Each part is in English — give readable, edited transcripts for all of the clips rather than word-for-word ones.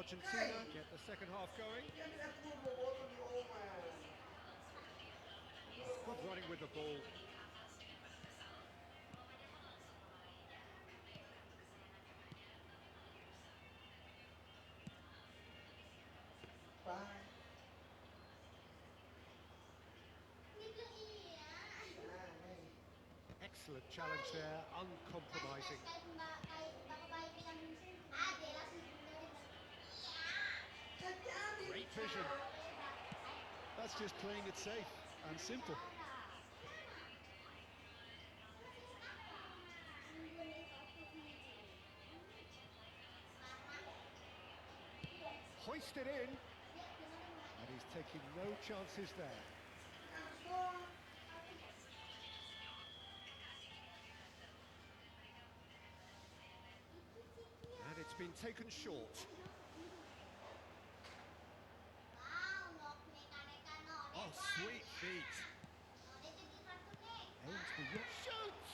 Argentina get the second half going. Good running with the ball. Excellent challenge there, uncompromising. Great vision. That's just playing it safe and simple. Hoisted in, and he's taking no chances there. And it's been taken short. Oh, sweet feet. Aims for your shoots.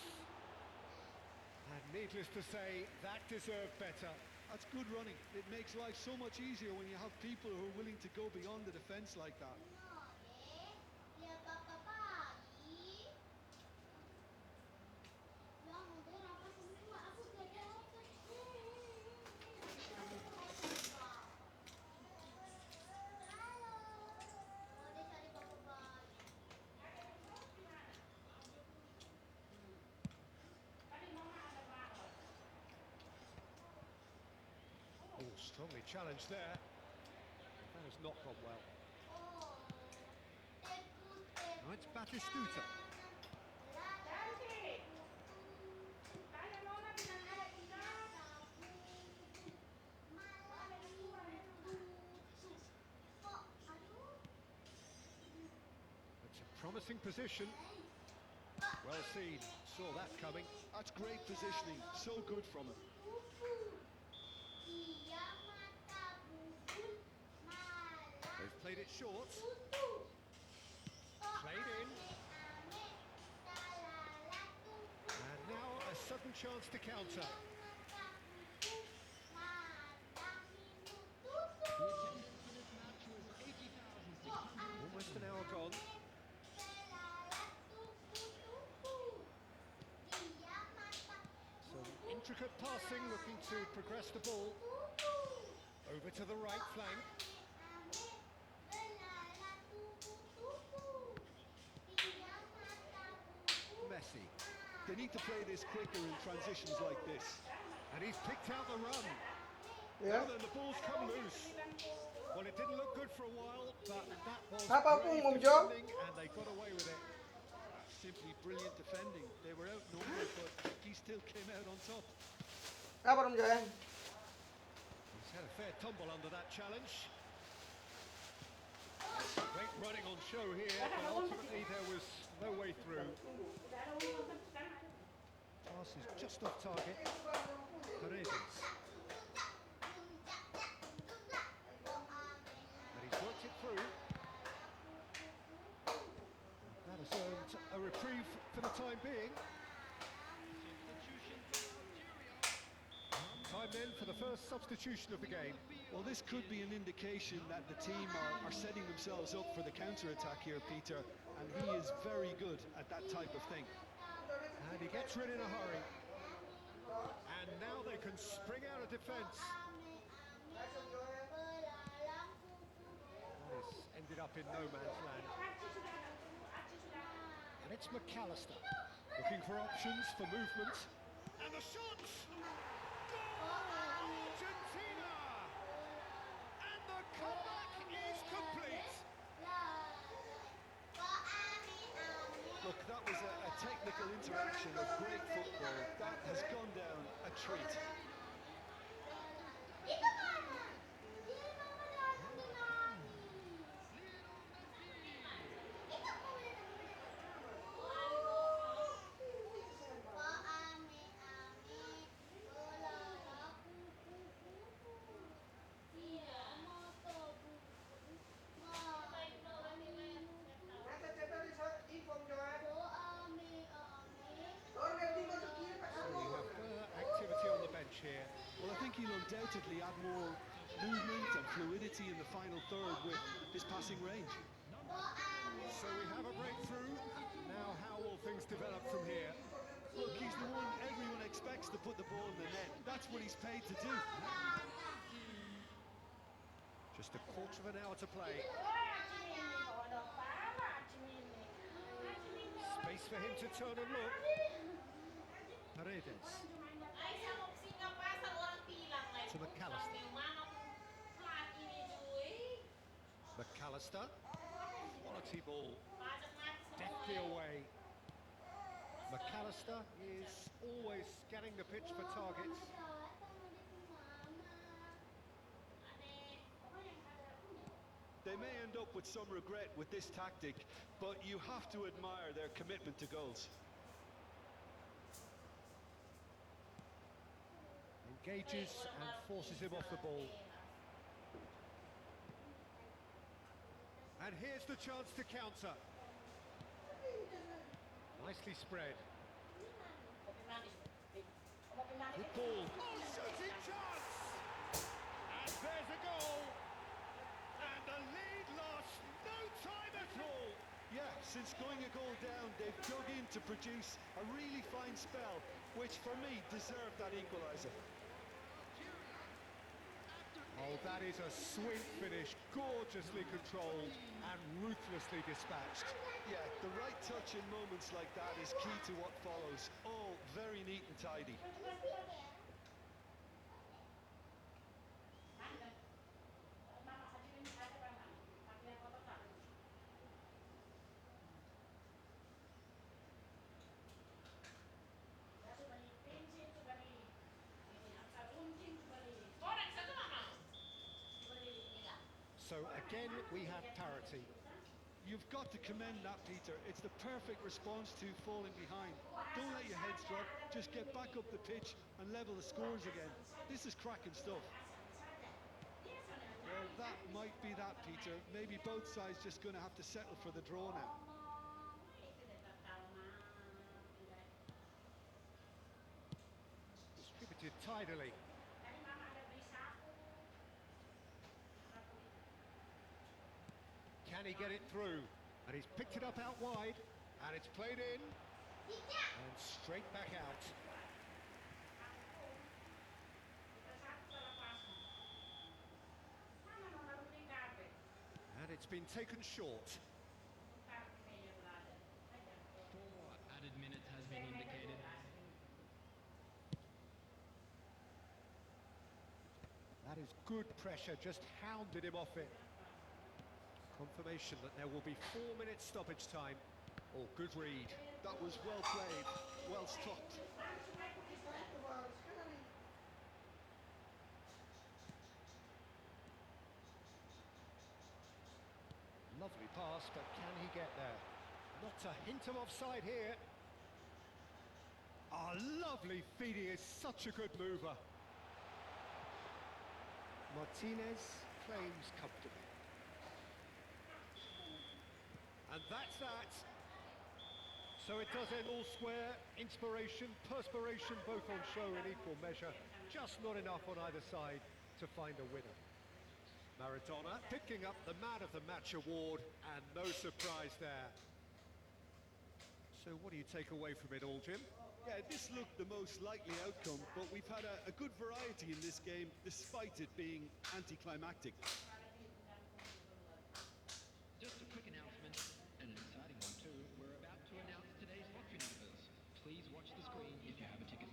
And needless to say, that deserved better. That's good running. It makes life so much easier when you have people who are willing to go beyond the defence like that. Oh, strongly challenged there. That has not gone well. Now it's Batistuta. It's a promising position. Well seen, saw that coming. That's great positioning, so good from him. They've played it short. Played in. And now a sudden chance to counter. Almost an hour gone. Some intricate passing, looking to progress the ball. Over to the right flank. Messi. They need to play this quicker in transitions like this. And he's picked out the run. Yeah. Well, then the ball's come loose. Well, it didn't look good for a while, but that was Apa great pun, Mumjo? defending, and they got away with it. Simply brilliant defending. They were outnumbered, but he still came out on top. Apa dong Joen? He's had a fair tumble under that challenge. Great running on show here, but ultimately there was no way through. Pass is just off target. Paredes. And he's worked it through. That has earned a reprieve for the time being. Time then for the first substitution of the game. Well, this could be an indication that the team are setting themselves up for the counter-attack here, Peter, and he is very good at that type of thing. And he gets rid in a hurry. And now they can spring out of defence. This ended up in no man's land. And it's McAllister looking for options for movement. And the shot! Goal! Argentina! And the comeback is complete. Look, that was a technical interaction of great football. That has gone down a treat. Activity on the bench here. Well, I think he'll undoubtedly add more movement and fluidity in the final third with his passing range. So we have a breakthrough. Now how will things develop from here? Look, he's the one everyone expects to put the ball in the net. That's what he's paid to do. Just a quarter of an hour to play. Space for him to turn and look. Paredes. To McAllister. McAllister. Quality ball. Deftly away. McAllister is always scanning the pitch for targets. They may end up with some regret with this tactic, but you have to admire their commitment to goals. Engages and forces him off the ball. And here's the chance to counter. Nicely spread. Good ball. Oh, shooting chance! And there's a goal! And the lead lost no time at all! Yeah, since going a goal down, they've dug in to produce a really fine spell, which for me deserved that equaliser. Oh, that is a sweet finish, gorgeously controlled and ruthlessly dispatched. Yeah, the right touch in moments like that is key to what follows. All very neat and tidy. So again, we have parity. You've got to commend that, Peter. It's the perfect response to falling behind. Don't let your heads drop. Just get back up the pitch and level the scores again. This is cracking stuff. Well, that might be that, Peter. Maybe both sides just going to have to settle for the draw now. Distributed tidily. Can he get it through? And he's picked it up out wide, and it's played in, and straight back out. And it's been taken short. 4 added minutes has been indicated. That is good pressure, just hounded him off it. Confirmation that there will be 4 minutes stoppage time. Oh, good read. That was well played, well stopped. Lovely pass, but can he get there? Not a hint of offside here. Ah, lovely feed. He is such a good mover. Martinez claims comfortably. And that's that. So it does end all square. Inspiration, perspiration, both on show in equal measure. Just not enough on either side to find a winner. Maradona picking up the Man of the Match award, and no surprise there. So what do you take away from it all, Jim? Yeah, this looked the most likely outcome, but we've had a good variety in this game, despite it being anticlimactic. Just a quick announcement, and an exciting one too. We're about to announce today's lottery numbers. Please watch the screen if you have a ticket.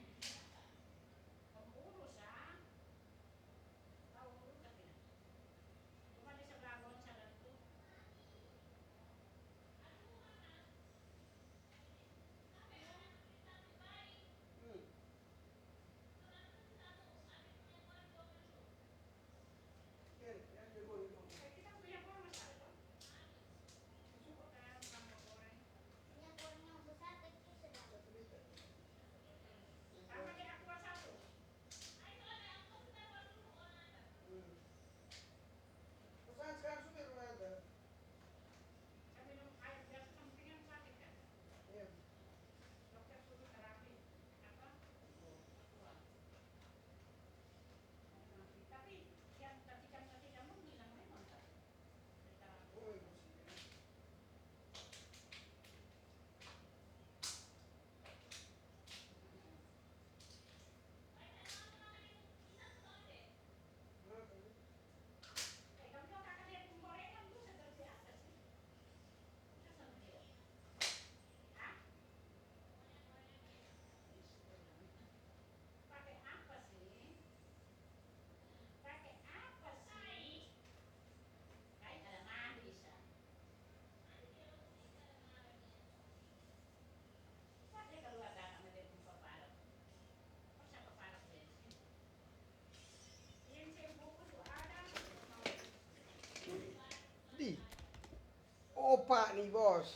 Pak nih bos.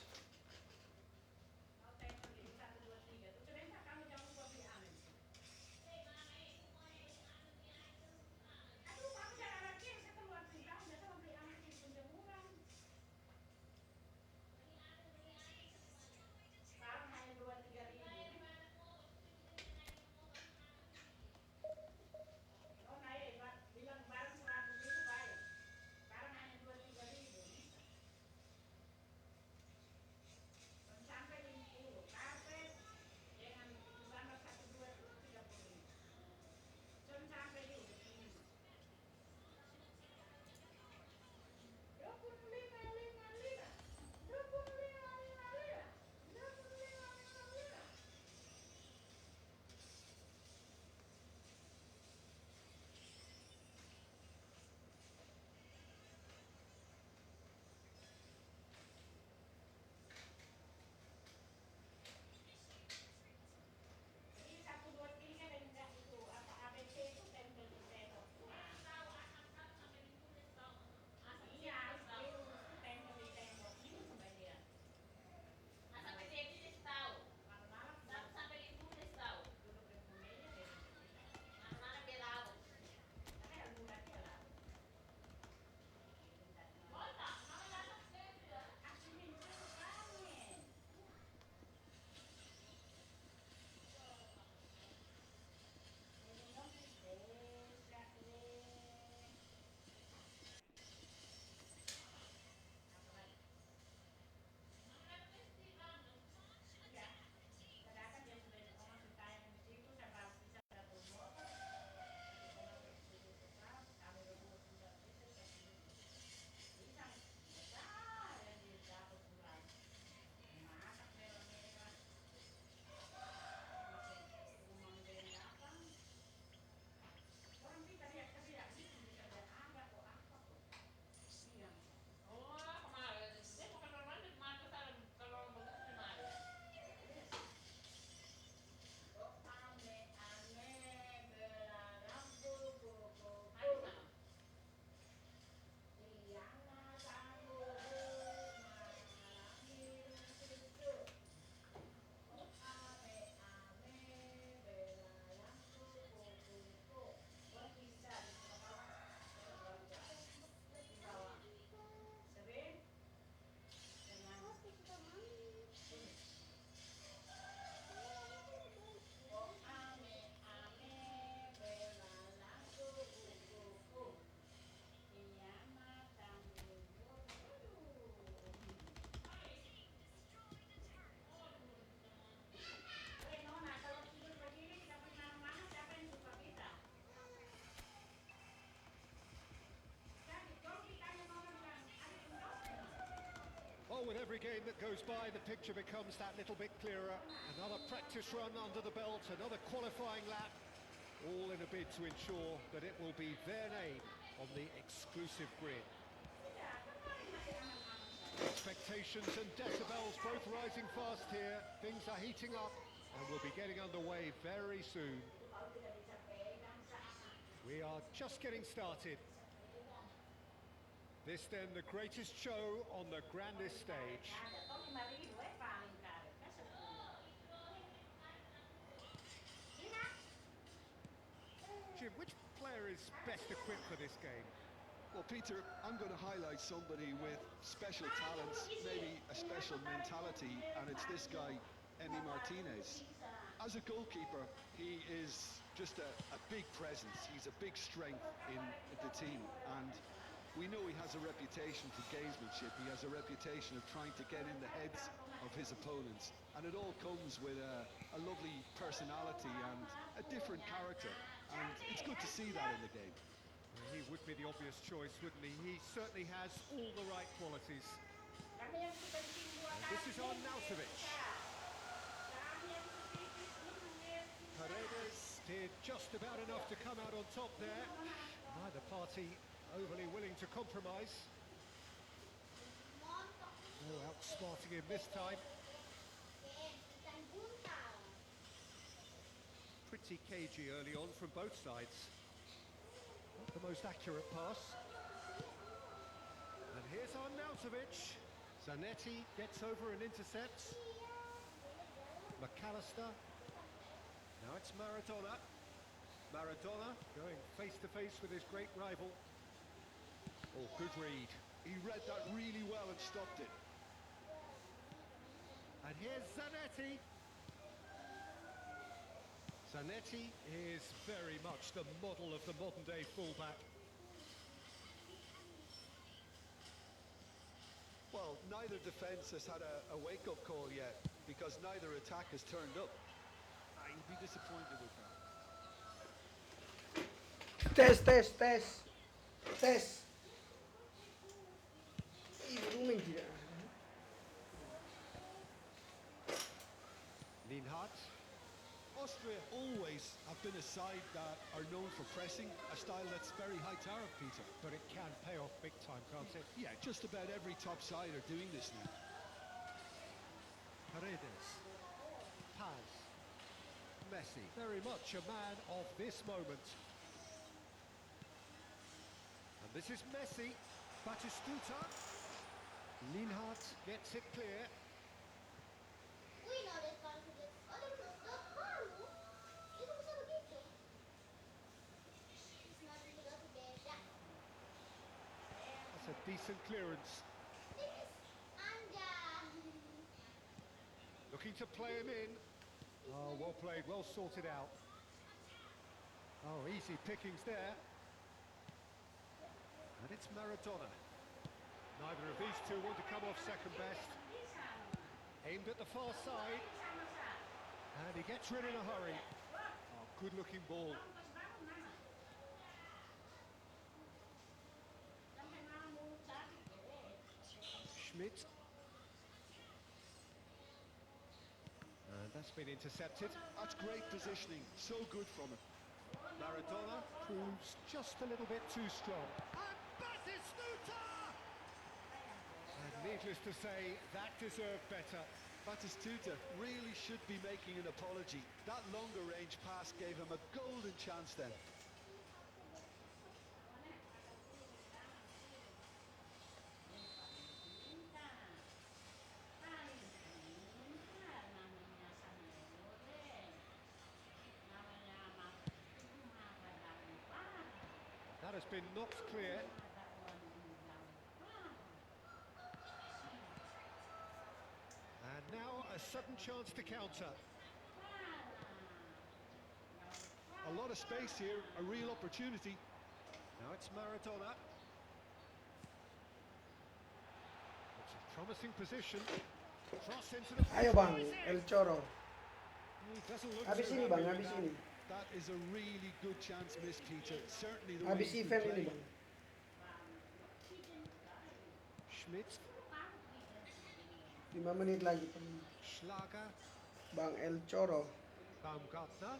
Oh, with every game that goes by, the picture becomes that little bit clearer. Another practice run under the belt, another qualifying lap, all in a bid to ensure that it will be their name on the exclusive grid. Expectations and decibels both rising fast here. Things are heating up and we'll be getting underway very soon. We are just getting started. This then the greatest show on the grandest stage. Jim, which player is best equipped for this game? Well, Peter, I'm going to highlight somebody with special talents, maybe a special mentality, and it's this guy, Emi Martinez. As a goalkeeper, he is just a big presence. He's a big strength in the team, and we know he has a reputation for gamesmanship. He has a reputation of trying to get in the heads of his opponents, and it all comes with a lovely personality and a different character, and it's good to see that in the game. He would be the obvious choice, wouldn't he? He certainly has all the right qualities. And this is on Nautovic. Paredes did just about enough to come out on top there. Neither party overly willing to compromise. Oh, outsmarting him this time. Pretty cagey early on from both sides. Not the most accurate pass. And here's Arnautovic. Zanetti gets over and intercepts. McAllister. Now it's Maradona. Maradona going face to face with his great rival. Oh, good read. He read that really well and stopped it. And here's Zanetti. Zanetti is very much the model of the modern day fullback. Well, neither defence has had a wake-up call yet because neither attack has turned up. You'd be disappointed with that. Tes. Ih, blooming tidak. Linhart. Austria always have been a side that are known for pressing, a style that's very high tariff, Peter. But it can pay off big time, can't it? Yeah, just about every top side are doing this now. Paredes. Paz. Messi. Very much a man of this moment. And this is Messi. Batistuta. Linhart gets it clear. That's a decent clearance. Looking to play him in. Oh, well played, well sorted out. Oh, easy pickings there. And it's Maradona. Neither of these two want to come off second best. Aimed at the far side. And he gets rid in a hurry. Oh, good looking ball. Schmidt. And that's been intercepted. That's great positioning, so good from him. Maradona proves just a little bit too strong. And Batistuta! And needless to say, that deserved better. Batistuta really should be making an apology. That longer range pass gave him a golden chance then. That has been knocked clear. And now a sudden chance to counter. A lot of space here, a real opportunity. Now it's Maradona. It's a promising position. Cross into the... Ayo bang, El Choro. He doesn't look Habis too ini happy bang, with habis that. ini. That is a really good chance missed, Peter. Certainly the way Habis he's event been ini playing. bang. Schmidt. 5 menit lagi bang. Schlager. Bang El Choro. Baumgartner.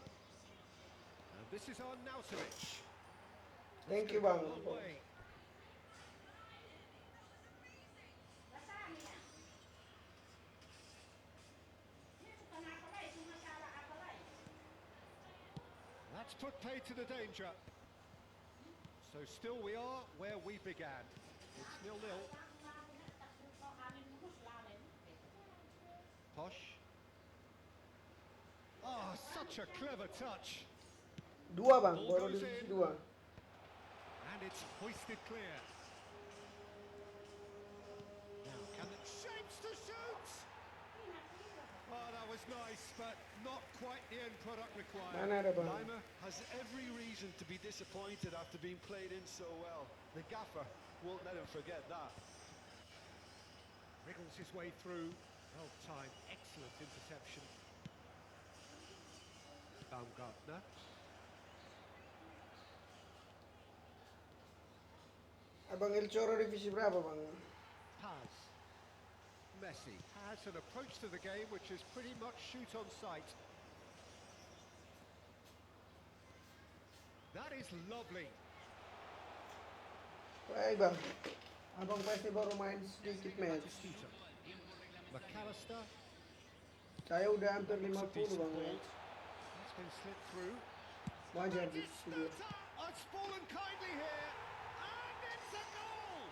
And this is on Nautovic. Thank you bang. Long way. That's put pay to the danger. So still we are where we began. It's 0-0. Posh. Oh, such a clever touch. Dua bang, Ball baru goes di sisi in. dua. And it's hoisted clear. Now, can it shapes to shoot? Oh, that was nice, but not quite the end product required. Mana ada bang? Lima has every reason to be disappointed after being played in so well. The gaffer won't let him forget that. Wriggles his way through. Well timed, excellent interception. Baumgartner. Abang El Choro divisi berapa bang? Paz. Messi has an approach to the game which is pretty much shoot on sight. That is lovely. Baik bang. Abang pasti baru main sedikit match. Batistuta. McAllister. Saya udah hampir Looks a 50 decent bang ball. match. That's been slipped through. Wajar di sini. Batistuta! Oh, it's fallen kindly here. And it's a goal!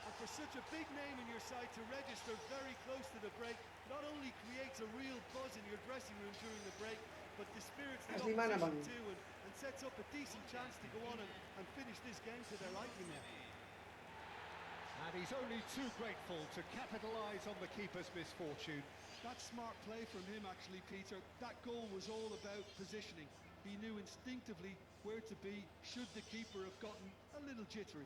I for such a big name in your side to register very close to the break not only creates a real buzz in your dressing room during the break, but dispirits the Asli mana, opposition Bang? too and sets up a decent chance to go on and finish this game to their liking there. And he's only too grateful to capitalise on the keeper's misfortune. That's smart play from him, actually, Peter. That goal was all about positioning. He knew instinctively where to be should the keeper have gotten a little jittery.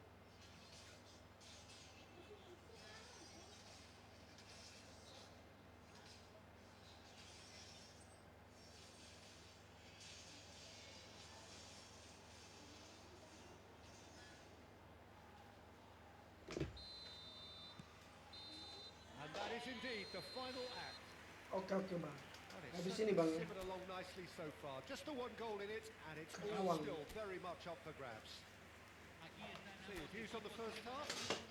And that is indeed the final act. Oke bang. And it's Habis certainly ini bang. simmered along nicely so far. Just the one goal in it, and it's all Awang. still very much up for grabs. See, views on the first half.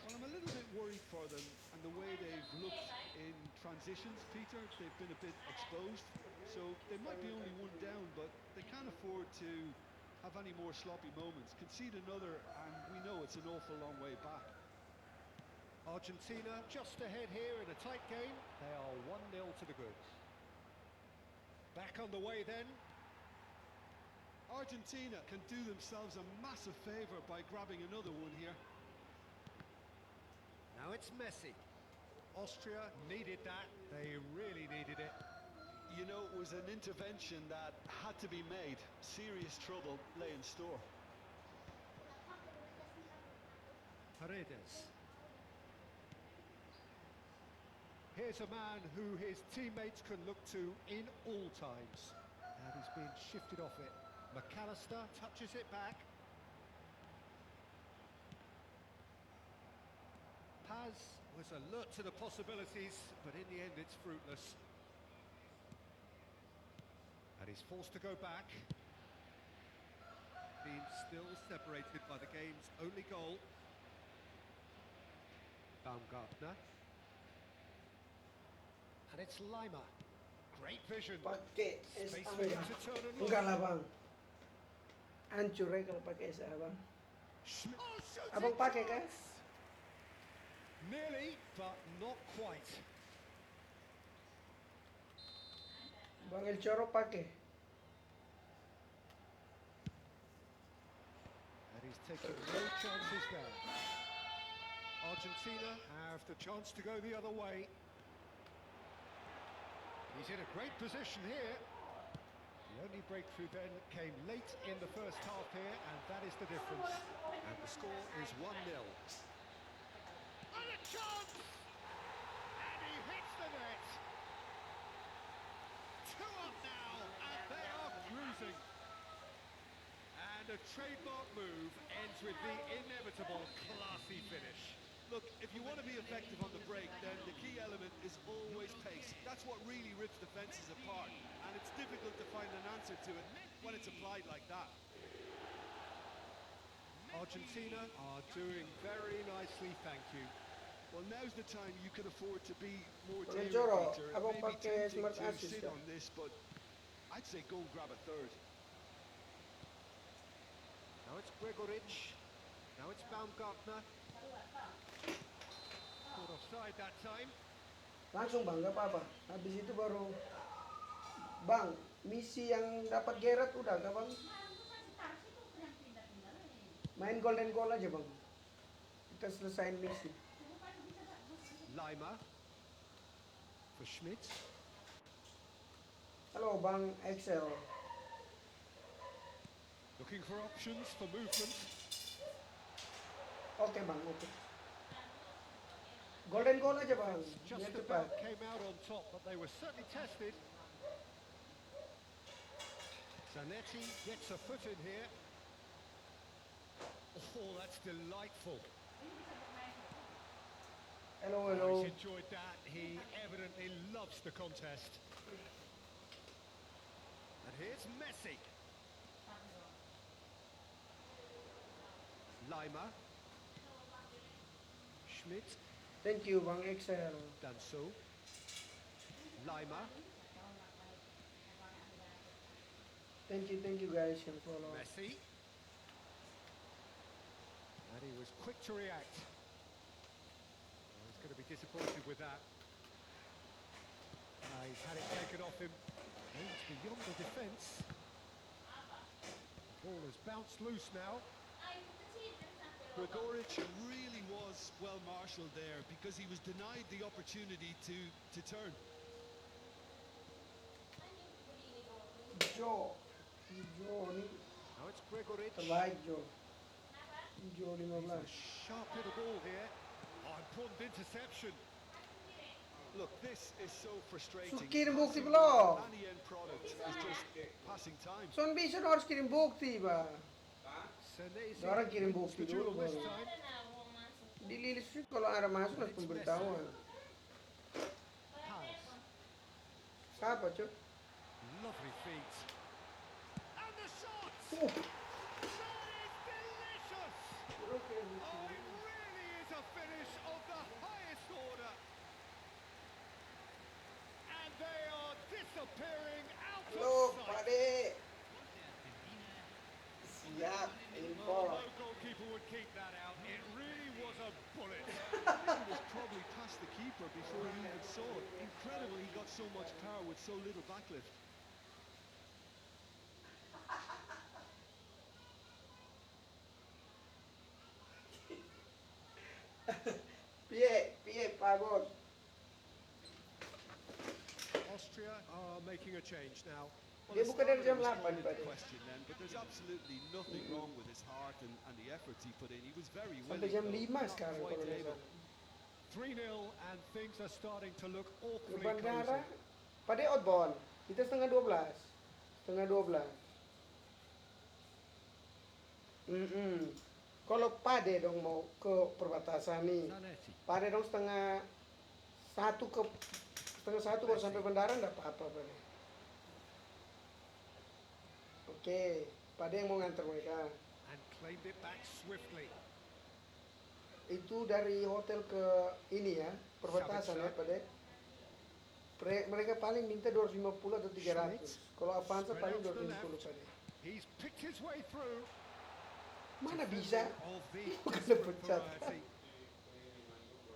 Well, I'm a little bit worried for them and the way they've looked in transitions, Peter. They've been a bit exposed, so they might be only one down, but they can't afford to have any more sloppy moments. Concede another, and we know it's an awful long way back. Argentina just ahead here in a tight game. They are 1-0 to the goods. Back on the way then. Argentina can do themselves a massive favour by grabbing another one here. Now it's Messi. Austria needed that. They really needed it. You know, it was an intervention that had to be made. Serious trouble lay in store. Paredes. Here's a man who his teammates can look to in all times. And he's been shifted off it. McAllister touches it back. Paz was alert to the possibilities, but in the end it's fruitless. And he's forced to go back. Being still separated by the game's only goal. Baumgartner. And it's Lima. Great vision. Pakai es Space apa for ya? him to turn and Enggak look. lah bang. Hancur ya kalau pakai es abang. Schmidt. Oh, shoots Abang it pakai kan? chance. Nearly, but not quite. Bang El Choro pakai. And he's taking no chances there. Argentina have the chance to go the other way. He's in a great position here. The only breakthrough then came late in the first half here, and that is the difference. And the score is 1-0. And a chance! And he hits the net! Two up now, and they are cruising. And a trademark move ends with the inevitable classy finish. Look, if you want to be effective on the break, then the key element is always pace. That's what really rips defences apart, and it's difficult to find an answer to it when it's applied like that. Argentina are doing very nicely, thank you. Well, now's the time you can afford to be more Bang El daring, Choro, Peter. It abang may be pakai tempting smart to assist sit ya? on this, but I'd say go and grab a third. Now it's Gregorich. Now it's Baumgartner. Caught offside that time. Langsung bang, gak apa-apa. Habis itu baru bang, misi yang dapat Gerard udah gak bang? Main golden goal aja bang. Kita selesain misi. Lima. For Schmidt. Halo bang Excel. Looking for options for movement. Oke bang, oke. Golden goal aja bang. Just Biar cepat. about came out on top, but they were certainly tested. Zanetti gets a foot in here. Oh, that's delightful. Hello, Oh, hello. he's enjoyed that. He evidently loves the contest. And here's Messi. Lima. Schmidt. Thank you bang Excel. Danso. Lima. Thank you guys yang follow. Messi. And he was quick to react. disappointed with that. He's had it taken off him. It's beyond the defence. The ball has bounced loose now. Gregoric really was well marshalled there because he was denied the opportunity to turn. Jo nih Now it's Gregoric. terbaik Jo 15. Sharp hit the ball here. Oh, important interception. Look, this is so frustrating. So kirim bukti Passing belum? and the end product is just passing time. Son bisa harus kirim bukti ba? Senesi Orang kirim wins bukti the dulu duel this baru. time. Dililis sih kalau ada masuk harus pemberitahuan. Paz. Siapa cuy? Lovely feet. And the shot! Uh, That is delicious! Suruh kirim Oh, bukti. it really is a finish of the highest order. And they are disappearing out Look, of sight. Pade. Siap, No, info. no goalkeeper would keep that out. It really was a bullet. He was probably past the keeper before he even saw it. Incredible he got so much power with so little backlift. Piye, Pak Bos. Austria are making a change now. Well, Dia the bukan dari jam stamina was 8 called into Pak. question then, but there's absolutely nothing wrong with his heart and the efforts he put in. He was very Sampai willing. jam though, 5 not sekarang quite kalau nggak able. salah. 3-0 and things are starting to look awfully Ke bandara, cozy. Pade outbound. Kita setengah 12. Setengah 12. Kalau Pade dong mau ke perbatasan nih. Zanetti. Pade dong setengah 1 baru sampai bandara enggak apa-apa Pade. Oke, Pade yang mau nganter mereka. And claimed it back swiftly. Itu dari hotel ke ini ya, perbatasan ya Pade. Mereka paling minta 250 atau 300. Kalau Avanza paling 250 Pade. He's picked his way through. Mana bisa? Of the Bukan desperate pecat. variety.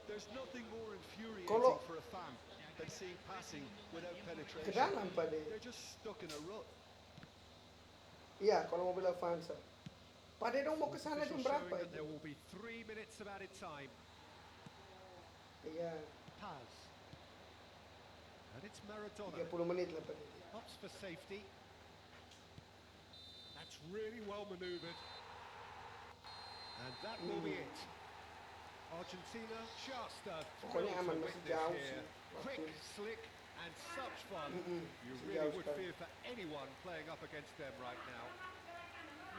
There's nothing more infuriating Kalau- for a fan than seeing passing without Ke penetration. dalam Pade. They're just stuck in a rut. Iya, kalau mobil Avanza. Pade dong mau ke sana jam Officials berapa showing that itu? there will be 3 minutes of added time. Iya, Paz. And it's Maradona. 30 menit lah Pade. Opts for safety. That's really well manoeuvred. And that will be it. Argentina just a thrill Pokoknya to aman, masih witness jauh here. sih. Quick, Waktu. slick, and such fun. You masih really jauh would sekali. fear for anyone playing up against them right now.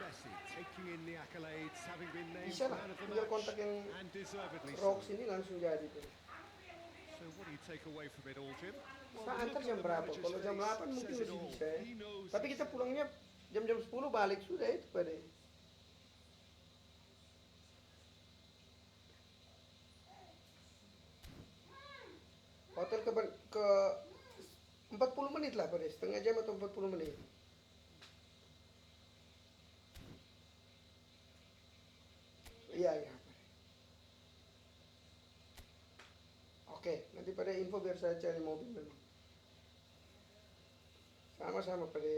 Messi taking in the accolades, having been named Bisa lah, man of the tinggal match, kontak yang and deservedly so. Rox ini langsung jadi Pade. So what do you take away from it all, Jim? Kita antar jam berapa? Kalau jam 8 mungkin masih bisa ya. Tapi kita pulangnya jam-jam 10 balik sudah itu Pade. Hotel ke 40 menit lah Pade, setengah jam atau 40 menit. Iya, iya. Oke, nanti pada info biar saya cari mobil memang. Sama-sama Pade.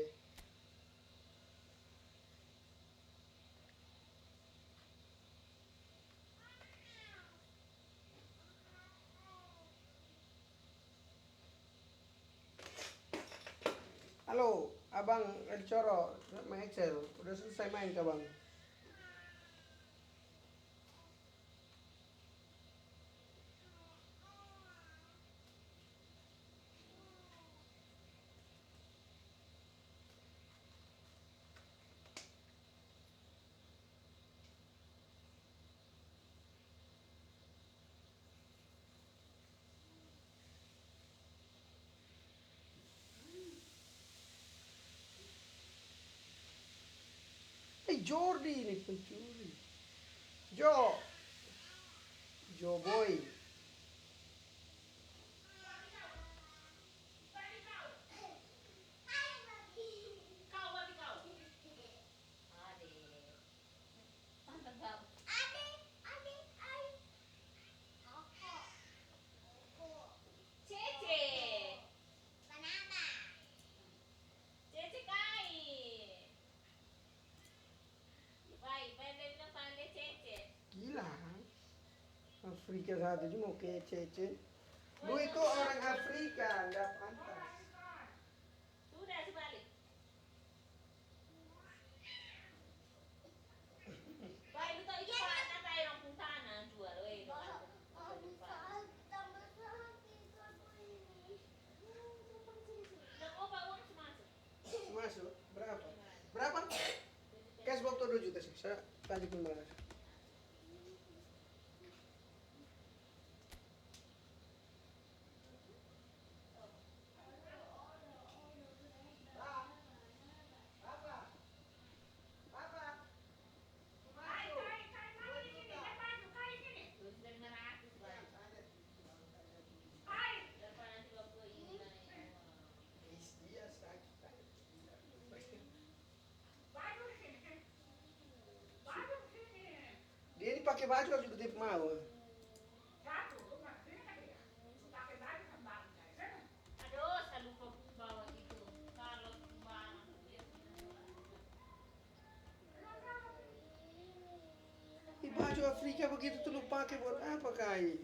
Halo, Abang El Coro, main Excel. Udah selesai main kah Bang? Jordi ini pencuri. Jo boy. Afrika satu cuma kece. Lu itu orang Afrika, nggak pantas. Sudah sebalik. Baik itu Pak, apa yang puntanan jual weh. Dan opa uang semasuk. Masuk berapa? Berapa? Cash box tuh 2 juta sih. Saya lanjutin balas. Terus dari 500 Bang. Daripada nanti waktu ini lah ya. Dia ini pakai baju harus juga dia mau. Aduh, saya lupa bawa itu. Kalau barang dia. Ini baju Afrika begitu tuh lu pakai buat apa kai?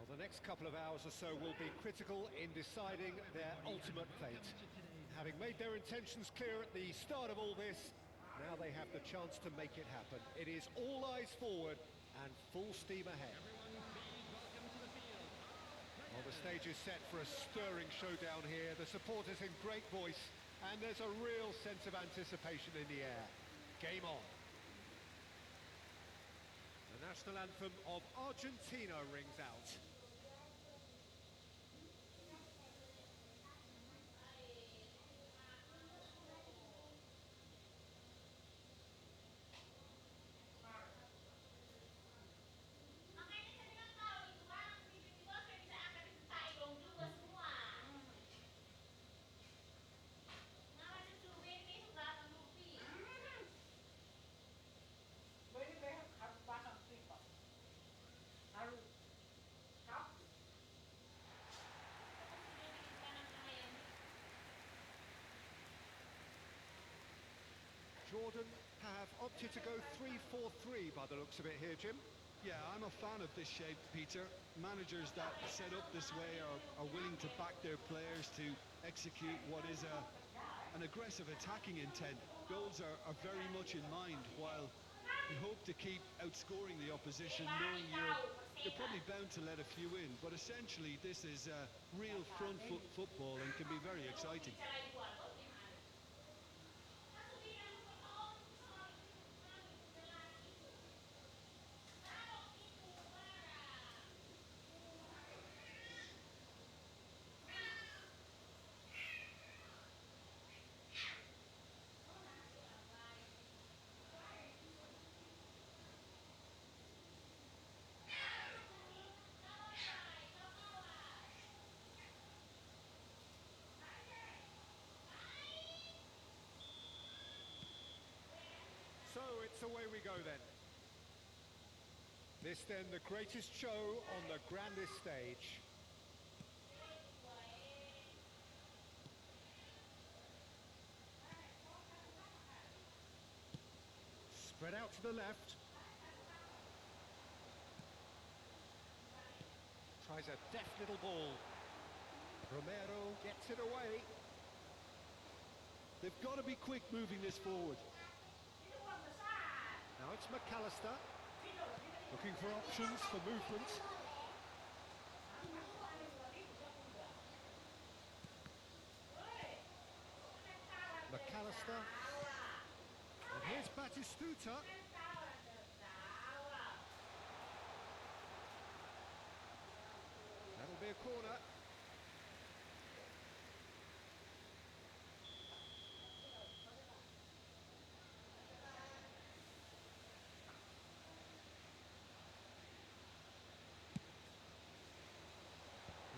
Well, the next couple of hours or so will be critical in deciding their ultimate fate. Having made their intentions clear at the start of all this, now they have the chance to make it happen. It is all eyes forward and full steam ahead. Well, the stage is set for a stirring showdown here. The supporters in great voice, and there's a real sense of anticipation in the air. Game on. The national anthem of Argentina rings out. Makanya saya bilang kalau itu barang tiba-tiba saya bisa angkat itu taikong juga semua. Namanya survei ini sudah akan rupi. Jordan have opted to go 3-4-3 by the looks of it here, Jim. Yeah, I'm a fan of this shape, Peter. Managers that set up this way are willing to back their players to execute what is an aggressive attacking intent. Goals are very much in mind, while you hope to keep outscoring the opposition, knowing you're probably bound to let a few in. But essentially, this is real front foot football and can be very exciting. So it's away we go then. This then the greatest show on the grandest stage. Spread out to the left. Tries a deft little ball. Romero gets it away. They've got to be quick moving this forward. Now it's McAllister, looking for options for movement. McAllister. And here's Batistuta. That'll be a corner.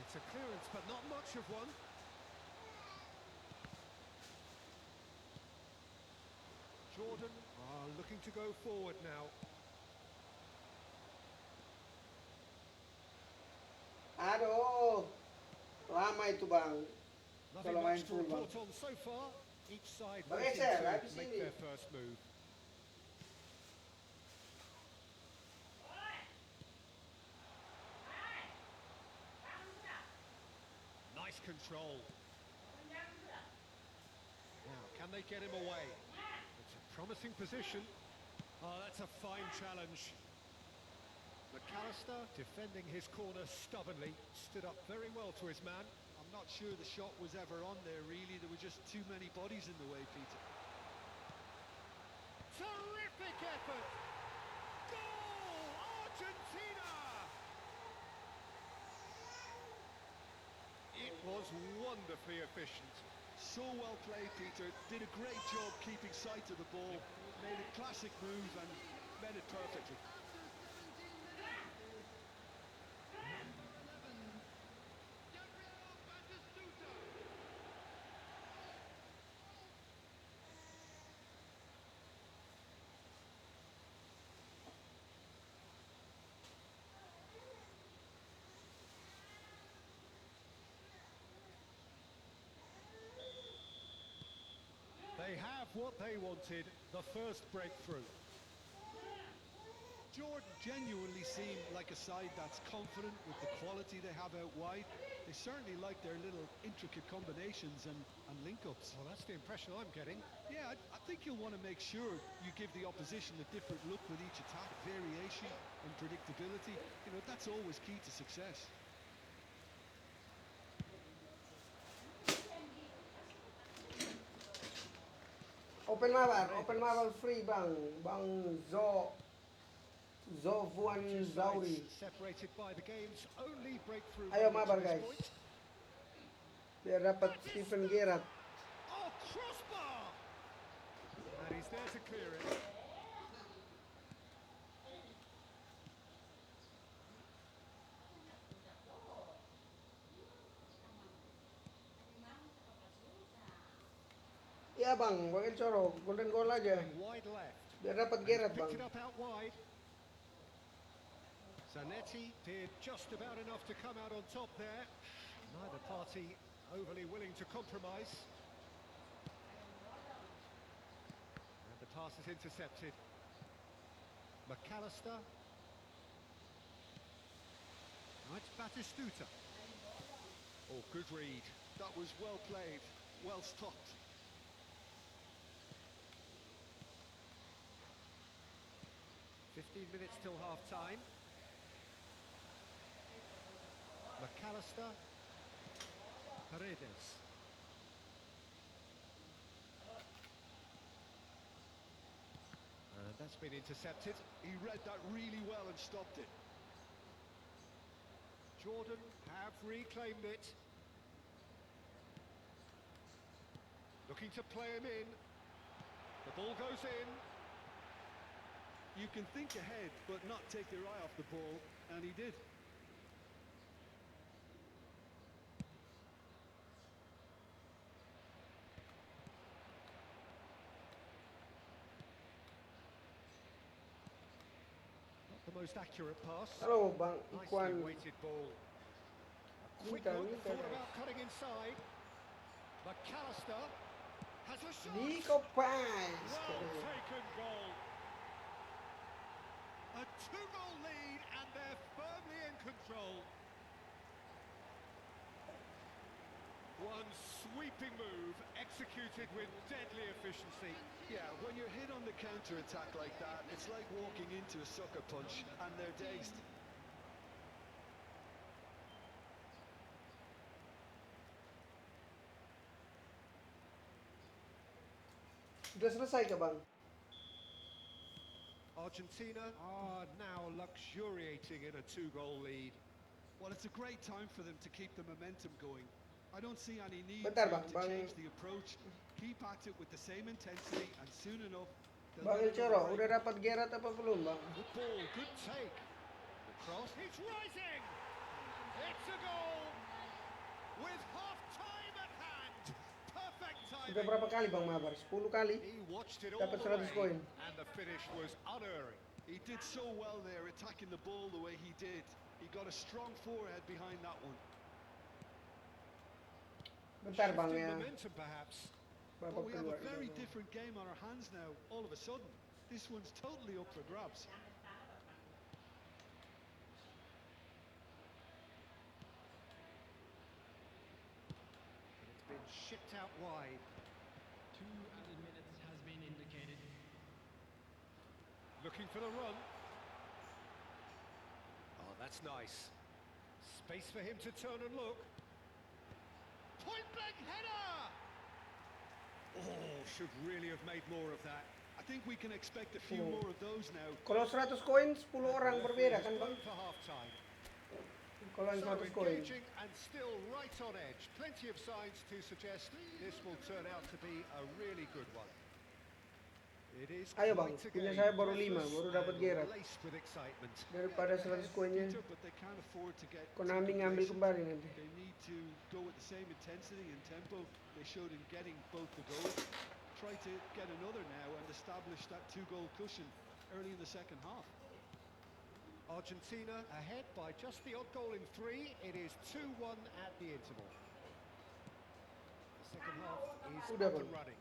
It's a clearance, but not much of one. Jordan are looking to go forward now. Aduh, lama itu bang. Nothing Kalau main much to full bang. report on so far. Each side Bang waiting Eser, to habis make ini. their first move. Nice control. Now, can they get him away? It's a promising position. Oh, that's a fine challenge. McAllister defending his corner stubbornly, stood up very well to his man. I'm not sure the shot was ever on there, really. There were just too many bodies in the way, Peter. Terrific effort! Goal! Argentina! It was wonderfully efficient. So well played, Peter. Did a great job keeping sight of the ball. Made a classic move and made it perfectly. They have what they wanted, the first breakthrough. Jordan genuinely seem like a side that's confident with the quality they have out wide. They certainly like their little intricate combinations and link-ups. Well, that's the impression I'm getting. Yeah, I think you'll want to make sure you give the opposition a different look with each attack, variation and predictability. You know, that's always key to success. Open mabar free bang, bang Zo Vuan Two Zauri. sides separated by the game's only breakthrough. Ayo moment mabar to this guys. point. Biar dapat Steven Gerrard. Oh, crossbar! And he's there to clear it. Iya bang, bang Coro, golden goal aja. Wide left. Biar dapat And Gerrard he's bang. picked it up out wide. Zanetti did just about enough to come out on top there. Neither party overly willing to compromise. And the pass is intercepted. McAllister. Now it's Batistuta. Oh, good read. That was well played, well stopped. Minutes till half-time. McAllister. Paredes. And that's been intercepted. He read that really well and stopped it. Jordan have reclaimed it. Looking to play him in. The ball goes in. You can think ahead, but not take your eye off the ball, and he did. Not the most accurate pass. Halo bang Nicely Ikwan. weighted ball. A quick Minta, look, minta, thought guys. about cutting inside. McAllister has a shot. Nico Paz. Well taken goal. A two-goal lead and they're firmly in control. One sweeping move executed with deadly efficiency. Yeah, when you're hit on the counter-attack like that, it's like walking into a sucker punch, and they're dazed. Sudah selesai ke bang? Argentina are now luxuriating in a two-goal lead. Well, it's a great time for them to keep the momentum going. I don't see any need Bentar, for Bang. them to change the approach. Keep at it with the same intensity, and soon enough, they'll Bang get El another Coro, break. udah dapat Gerrard apa belum bang? Good ball, good take. The cross. It's rising! It's a goal! With half-time at hand! Perfect timing! Sudah berapa kali Bang Mabar? 10 kali. He watched it all Dapat the 100 way, koin. and the finish was unerring. He did so well there, attacking the ball the way he did. He got a strong forehead behind that one. Bentar Bang Shifting ya. momentum, perhaps. Babak But we have kedua. a very different game on our hands now, all of a sudden. This one's totally up for grabs. It's been shipped out wide. 2 added minutes has been indicated. Looking for the run. Oh, that's nice. Space for him to turn and look. Point blank header! Oh, should really have made more of that. I think we can expect a few more of those now. Kalau 100 koin 10 orang berbeda kan Bang? For half time. Kalau yang So 100 koin. engaging and still right on edge. Plenty of signs to suggest this will turn out to be a really good one. It is Ayo Bang, quite a punya game, saya baru 5, breathless baru dapat and Gerard. laced with excitement. Daripada 100 koinnya Peter, but they can't afford to get Konami too ngambil complacent. kembali nanti. They need to go with the same intensity and tempo they showed in getting both the goals. Try to get another now and establish that 2-goal cushion early in the second half. Argentina ahead by just the odd goal in 3. It is 2-1 at the interval. The second half is Udah, up and Bang. running.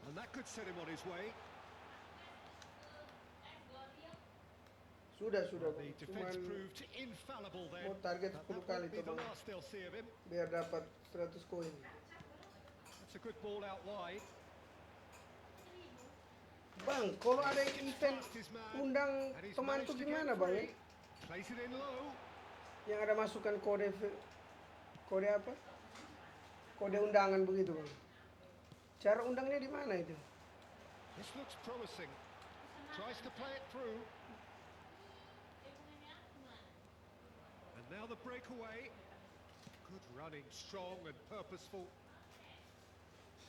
And that could set him on his way. Sudah The Bang. defence Cuman proved infallible then. mau target But 10 that kali won't be tuh the Bang. last they'll see of him. Biar dapat 100 koin. That's a good ball out wide. Bang, kalau ada event undang And he's teman managed tuh to gimana get Bang ya? free. Plays it in low. Yang ada masukan kode apa? Kode undangan begitu Bang. Cara undangnya di mana itu? This looks promising. Tries to play it through. And now the breakaway. Good running, strong and purposeful.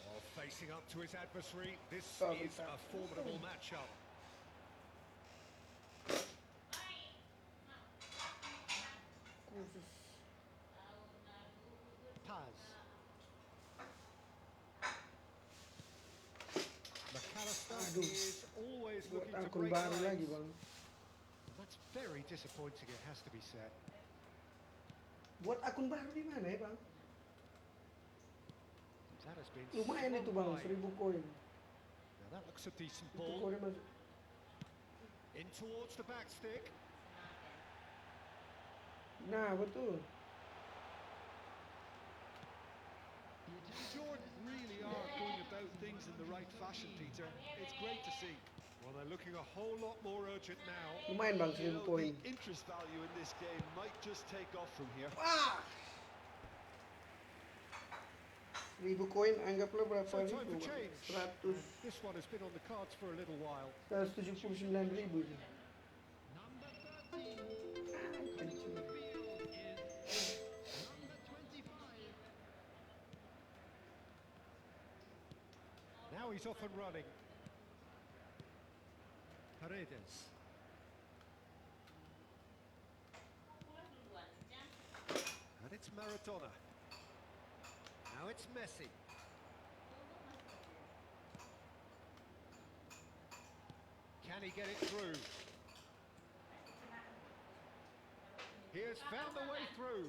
Oh, facing up to his adversary. This is a formidable matchup. Khusus. Paz. McAllister Aduh. is always Buat looking to akun break baru lagi lines. Bang. That's very disappointing, it has to be said. Buat akun baru di mana ya Bang? That has been Lumayan itu swung Bang, wide. 1000 koin. Now that looks a decent Itu ball. kode masuk. In towards the back stick. Nah, betul. Jordan really are going about things in the right fashion, Peter. It's great to see. Well, they're looking a whole lot more urgent now. Lumayan Bang, You 1000 know, koin. the interest value in this game might just take off from here. Wah! 1000 koin anggaplah berapa So time ribu? for Bang? change. 100, This one has been on the cards for a little while. 179 ribu itu. Number 13 coming on the field is number 25. Now he's off and running. Paredes. And it's Maradona. Now it's Messi. Can he get it through? He has found the way through.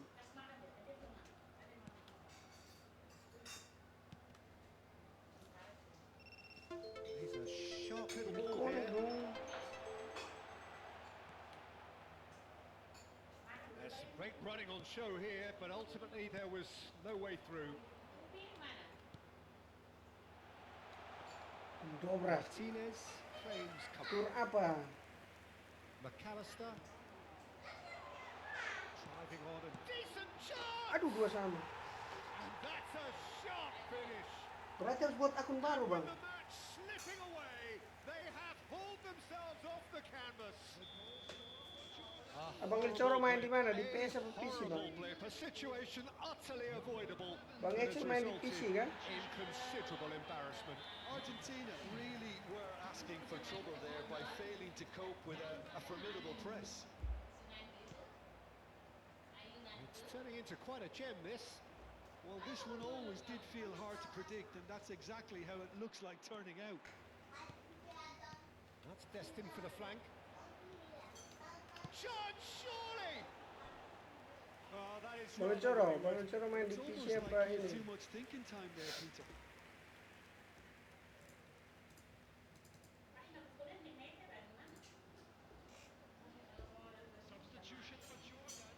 He's a sharp little ball Koin here. dong. There's some great running on show here, but ultimately there was no way through. Dobrak. Martinez claims Tur cover. apa? McAllister driving on a decent shot, Aduh, 2 sama. and that's a sharp finish. Berarti harus buat akun baru Bang. With the match slipping away, they have hauled themselves off the canvas. Abang Licoro main di mana? Di PS apa PC Bang? Horrible blip, a situation utterly avoidable. Bang that Ecil has main di resulted PC kan? in considerable embarrassment. Argentina really were asking for trouble there by failing to cope with a formidable press. It's turning into quite a gem, this. Well, this one always did feel hard to predict, and that's exactly how it looks like turning out. That's destined for the flank. Shot, surely! Oh, that is Bang rather Coro wayward. main It's di PC almost apa like he had ini? too much thinking time there, Peter. Substitution for Jordan.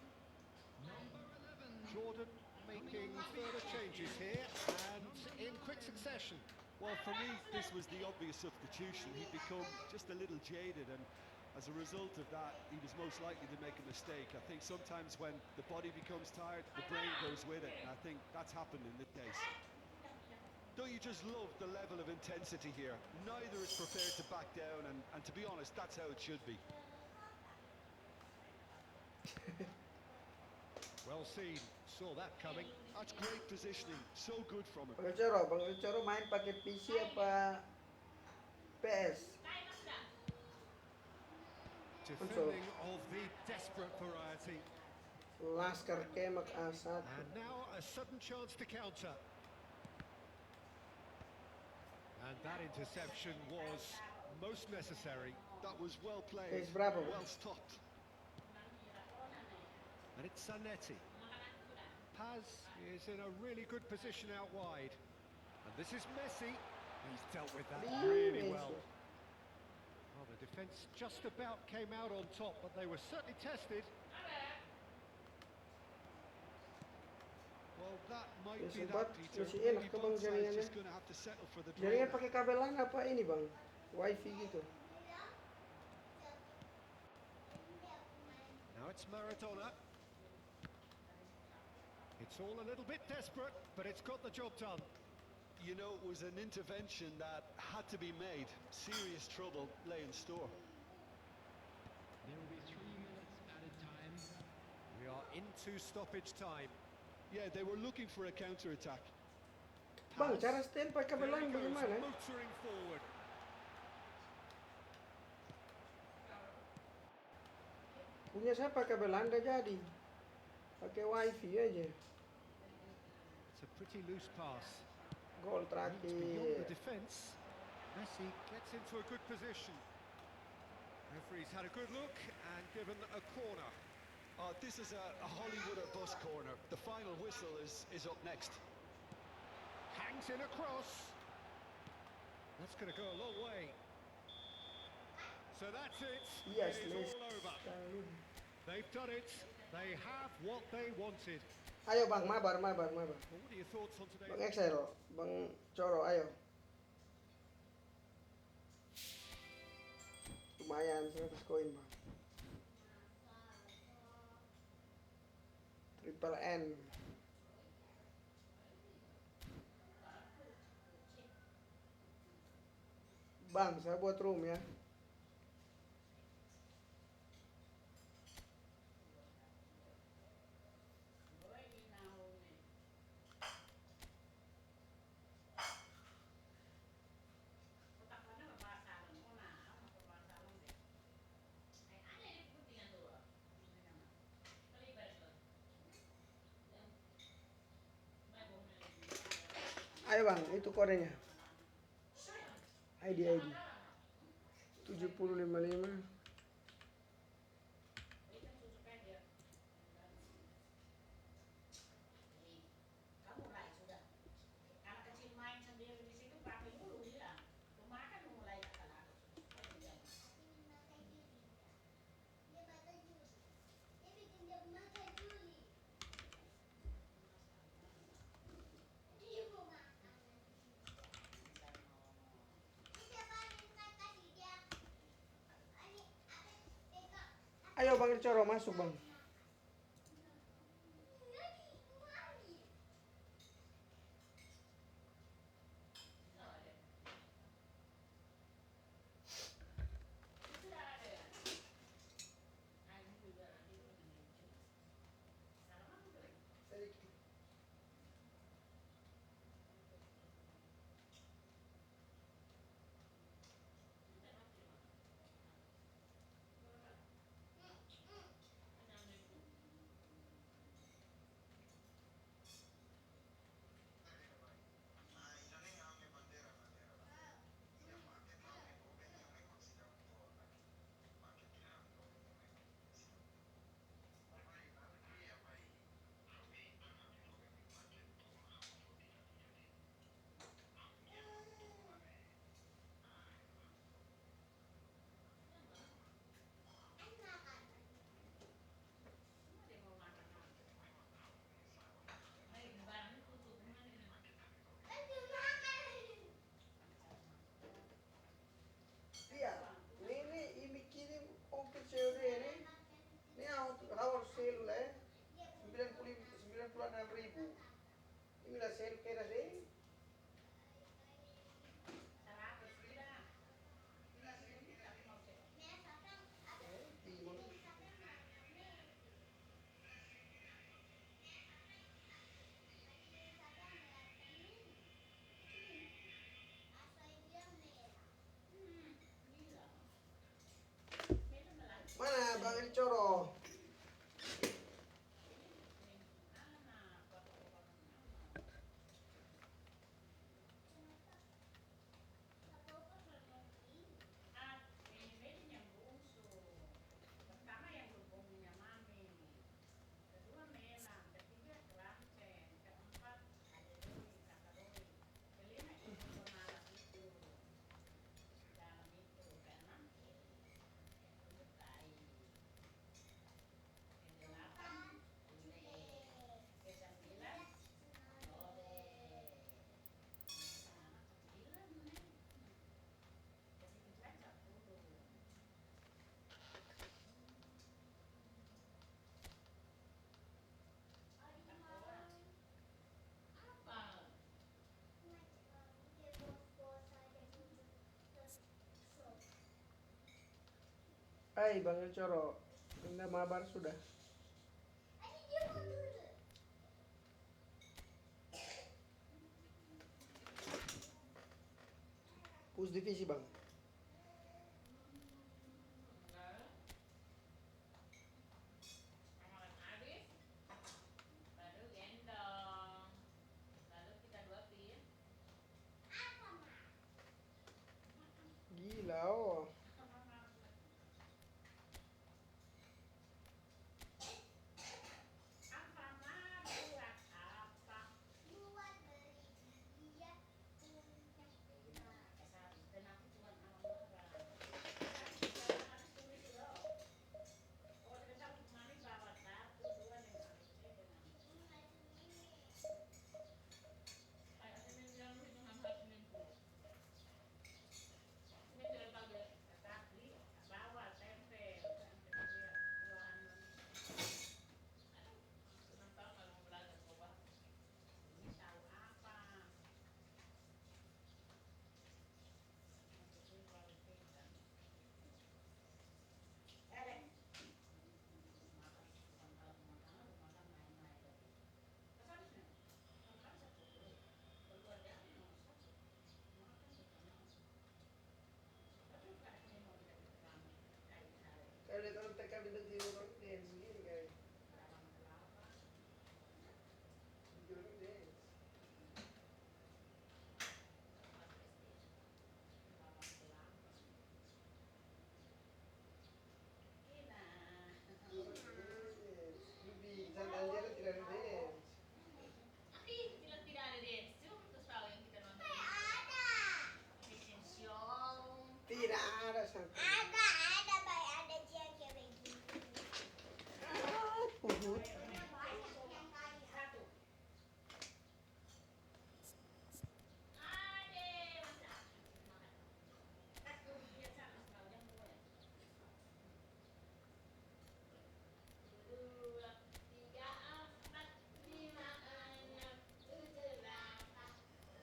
Number 11. Jordan making further changes here and in quick succession. Well, for me, this was the obvious substitution. He'd become just a little jaded, and as a result of that, he was most likely to make a mistake. I think sometimes when the body becomes tired, the brain goes with it, and I think that's happened in this case. Don't you just love the level of intensity here? Neither is prepared to back down, and to be honest, that's how it should be. Well seen, saw that coming. That's great positioning, so good from him. Bang Coro main pakai PC apa PS? Defending of the desperate variety. Laskar Kemak A1. And now a sudden chance to counter. And that interception was most necessary. That was well played, Case berapa, Bang? well stopped. And it's Zanetti. Paz is in a really good position out wide. And this is Messi. He's dealt with that really well. Well, the defence just about came out on top, but they were certainly tested. Well, that might Ya, be sempat that, Peter. masih Maybe enak ke, Bang, both sides jaringannya? just going to have to settle for the Jaringan draw. pakai kabel LAN apa ini bang? Wifi gitu. Now it's Maradona. It's all a little bit desperate, but it's got the job done. You know, it was an intervention that had to be made. Serious trouble lay in store. There will be 3 minutes added time. We are into stoppage time. Yeah, they were looking for a counter-attack. Bang, cara stand pakai kabel There he LAN goes, bagaimana? motoring forward. Punya saya pakai kabel LAN dah jadi. Pakai wifi aja. It's a pretty loose pass. Gol It's beyond the terakhir. defence. Messi gets into a good position. Referee's had a good look and given a corner. This is a Hollywood or bust corner. The final whistle is up next. Hangs in across. That's going to go a long way. So that's it. Yes, It is Messi. all over. They've done it. They have what they wanted. Ayo bang, mabar. Well, what are your thoughts on Bang today's... Excel, bang Coro, ayo. Lumayan 100 koin bang. Triple N. Bang, saya buat room ya. Ayo bang, itu kodenya. ID 7055. Ayo bang Coro masuk bang. Hai Bang Coro, Anda mabar sudah. Ini dia mau dulu. Push divisi Bang. Makan habis, baru gendong. Lalu kita dua pin. Gila oh. Apa mah buat apa? Buat beli dia punya sepeda. Dan aku cuma marah. Habis tulis loh. Oh, ternyata aku mami bawa satu, dua dan kayak semen bilang dengan harus minggu. Ini sudah pakai tadi bawa tempel dia buahan. Aduh, senang tahu kalau mau belajar coba. Ini tahu apa? Masuk baru kita. Dek. Makan, makan main-main lagi. Kesana sini. Makan satu. Berdua dia mau satu. Makan bersama. Tapi bukan ini mau kita bersama. Kayak hari. Kalau lihat orang TK di negeri orang dance gini kayak. Video orang dance. Dance. Lebih sandal dia tidak ada dance. Tidak ada dance. Coba terus tahu yang kita nonton. Ada. Fashion show. Tidak ada sang. Ada baik ada yang kayak begini. Pudut. Banyak yang kali satu. Ade, masa. Satu dia sama sekali yang dua ya. Dua, tiga, empat, lima, enam, tujuh, delapan,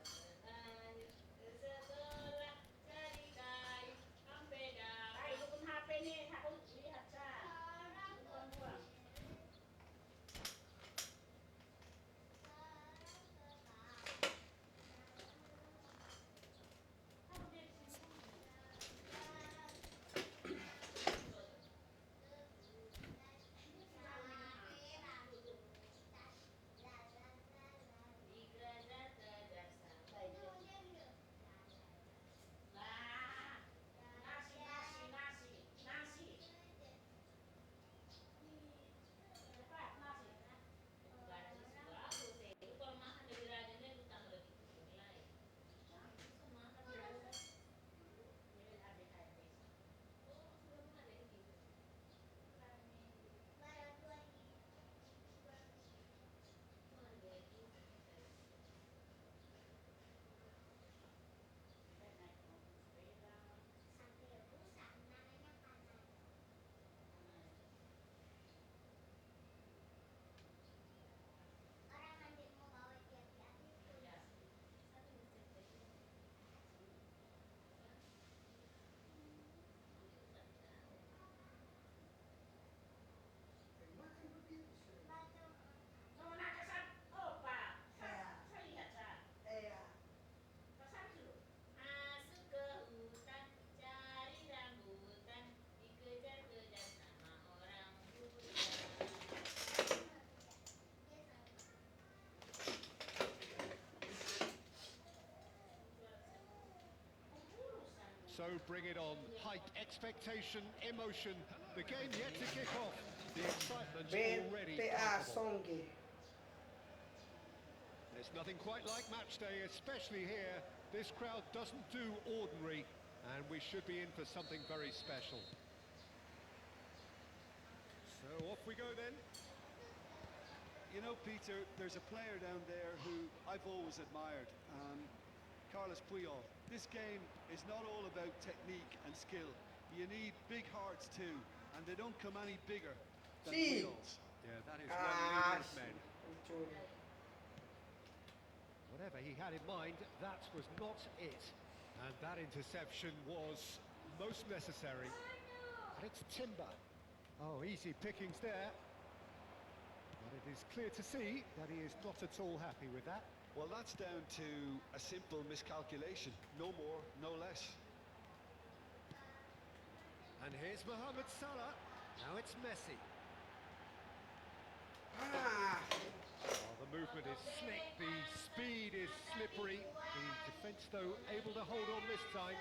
sembilan, sebelas, jadi kayu, sampai dah. Itu pun HP nih, aku lihat sah. Buang-buang. Masuk ke hutan, cari rambutan, dikejar-kejar sama orang hutan. So bring it on. Height, expectation, emotion. The game yet to kick off. The excitement's already BTA palpable. Songke. There's nothing quite like match day, especially here. This crowd doesn't do ordinary, and we should be in for something very special. So off we go then. You know, Peter, there's a player down there who I've always admired, Carlos Puyol. This game is not all about technique and skill. You need big hearts too, and they don't come any bigger than See. Puyol's. Yeah, that is one of his men. Mencuri. Whatever he had in mind, that was not it. And that interception was most necessary. And it's Timber. Oh, easy pickings there. But it is clear to see that he is not at all happy with that. Well, that's down to a simple miscalculation. No more, no less. And here's Mohamed Salah. Now it's Messi. Ah, Oh, the movement is slick, the speed is slippery. The defence, though, able to hold on this time.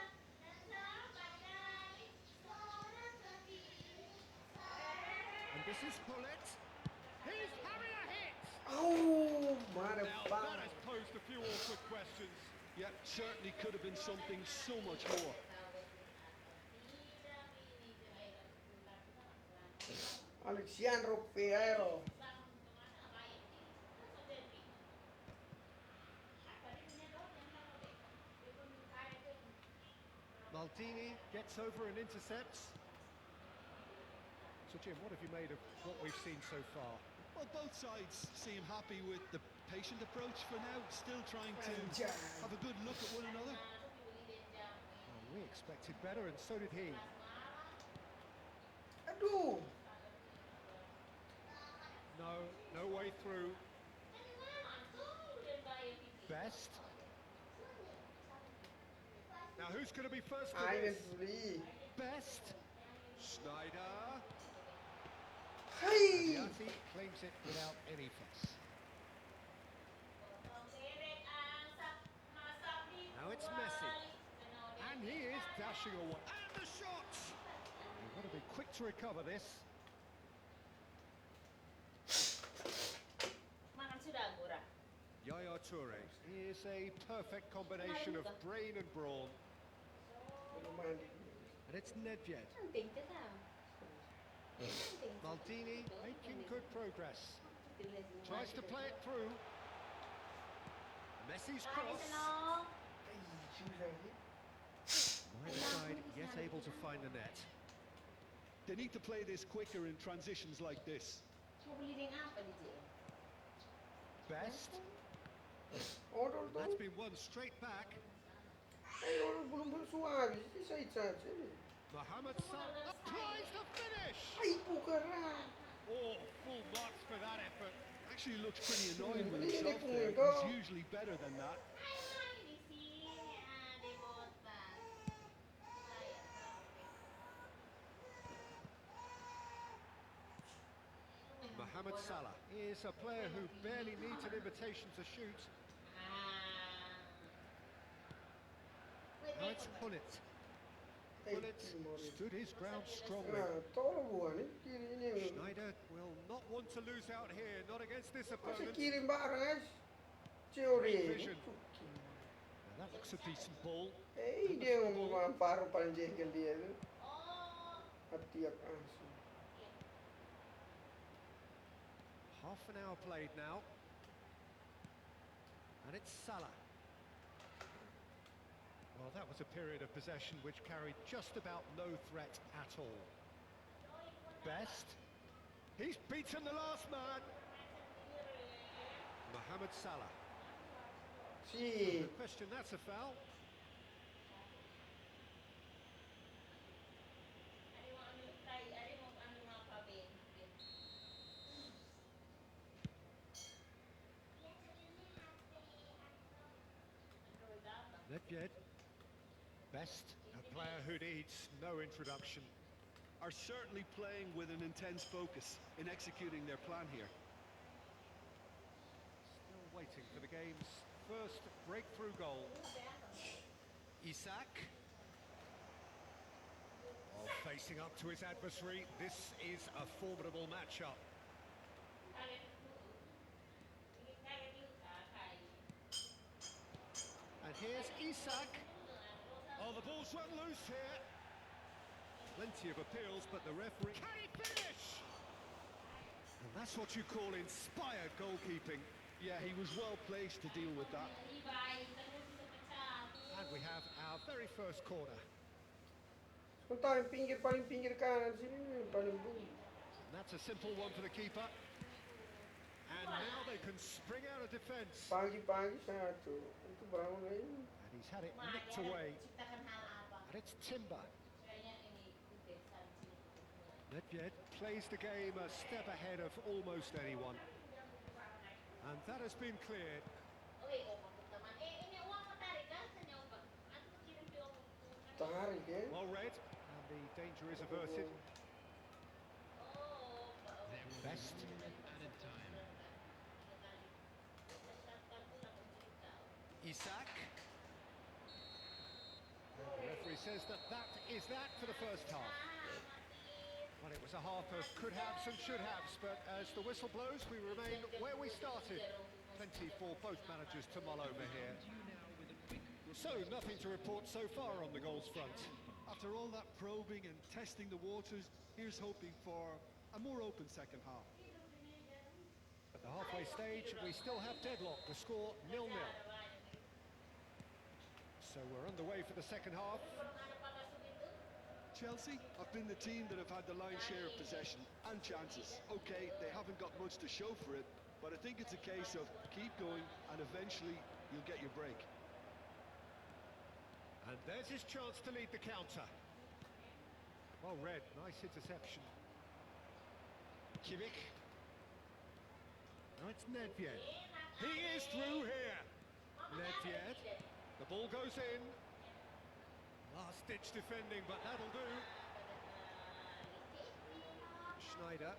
And this is Hullet. He's having a hit! oh, mare Now, pau. that has posed a few awkward questions. Yeah, certainly could have been something so much more. Alexandro Ferreiro. Maldini gets over and intercepts. So, Jim, what have you made of what we've seen so far? Well, both sides seem happy with the patient approach for now, still trying to have a good look at one another. Well, we expected better, and so did he. Aduh. No way through. Best. Now, who's going to be first for Einen this? free. Best. Schneider. Hey. Yati claims it without any fuss. Now it's Messi. And he is dashing away. And the shot! You've got to be quick to recover this. Makan sudah, Gura. Yaya Toure is a perfect combination of brain and brawn. Belum mandi. And it's Nedved. Penting tu tau. Penting. Maldini making good progress. Tries to play it through. Messi's Lari cross. senang. Ay, susah ni. Neither side yet able to find the net. They need to play this quicker in transitions like this. Mau beli ring apa ni, Cik? Best. Odol tu. That's been won straight back. Ay, odol belum bersuara. Ini saya cacat. Mohamed Salah applies the finish. Ay, bukan. Oh, full marks for that effort. Actually looks pretty annoyed with Ini himself pun there. itu. He's usually better than that. Di sini ada botak. Mohamed Salah is a player who barely needs an invitation to shoot. Now it's Hullet. Hullet stood his ground strongly. Nah, tolong bukan ni. Kiri ini. Schneider will not want to lose out here, not against this Masa opponent. kirim barang, guys. Teori. Vision. Now that looks a decent ball. Eh, dia memang paruh paling jengkel dia tu. Hati aku langsung. Half an hour played now. And it's Salah. Well, that was a period of possession which carried just about no threat at all. Best. He's beaten the last man. Mohamed Salah. Si. No question, that's a foul. Nedved. Best. A player who needs no introduction. Are certainly playing with an intense focus in executing their plan here. Still waiting for the game's first breakthrough goal. Isak. Oh, facing up to his adversary, this is a formidable matchup. And here's Isak. Oh, the ball's run loose here. Plenty of appeals, but the referee... Can he finish? And that's what you call inspired goalkeeping. Yeah, he was well placed to deal with that. And we have our very first corner. Sebentar yang paling pinggir kanan sini ni paling bulu. And that's a simple one for the keeper. And now they can spring out of defence. Pagi-pagi satu. Itu berapa ini? And he's had it nicked away. And it's Timber. Nedved plays the game a step ahead of almost anyone. And that has been cleared. Tarik ya. Well read, and the danger is averted. Best. Added time. Isak. The referee says that is that for the first half. Well, it was a half of could haves and should haves, but as the whistle blows, we remain where we started. Plenty for both managers to mull over here. So, nothing to report so far on the goals front. After all that probing and testing the waters, here's hoping for a more open second half. At the halfway stage, we still have deadlock. The score 0-0. So we're underway for the second half. Chelsea have been the team that have had the lion's share of possession and chances. Okay, they haven't got much to show for it, but I think it's a case of keep going and eventually you'll get your break. And there's his chance to lead the counter. Well read, nice interception. Kivic. Now it's Nedved. He is through here. Nedved. The ball goes in. Last-ditch defending, but that'll do. Schneider.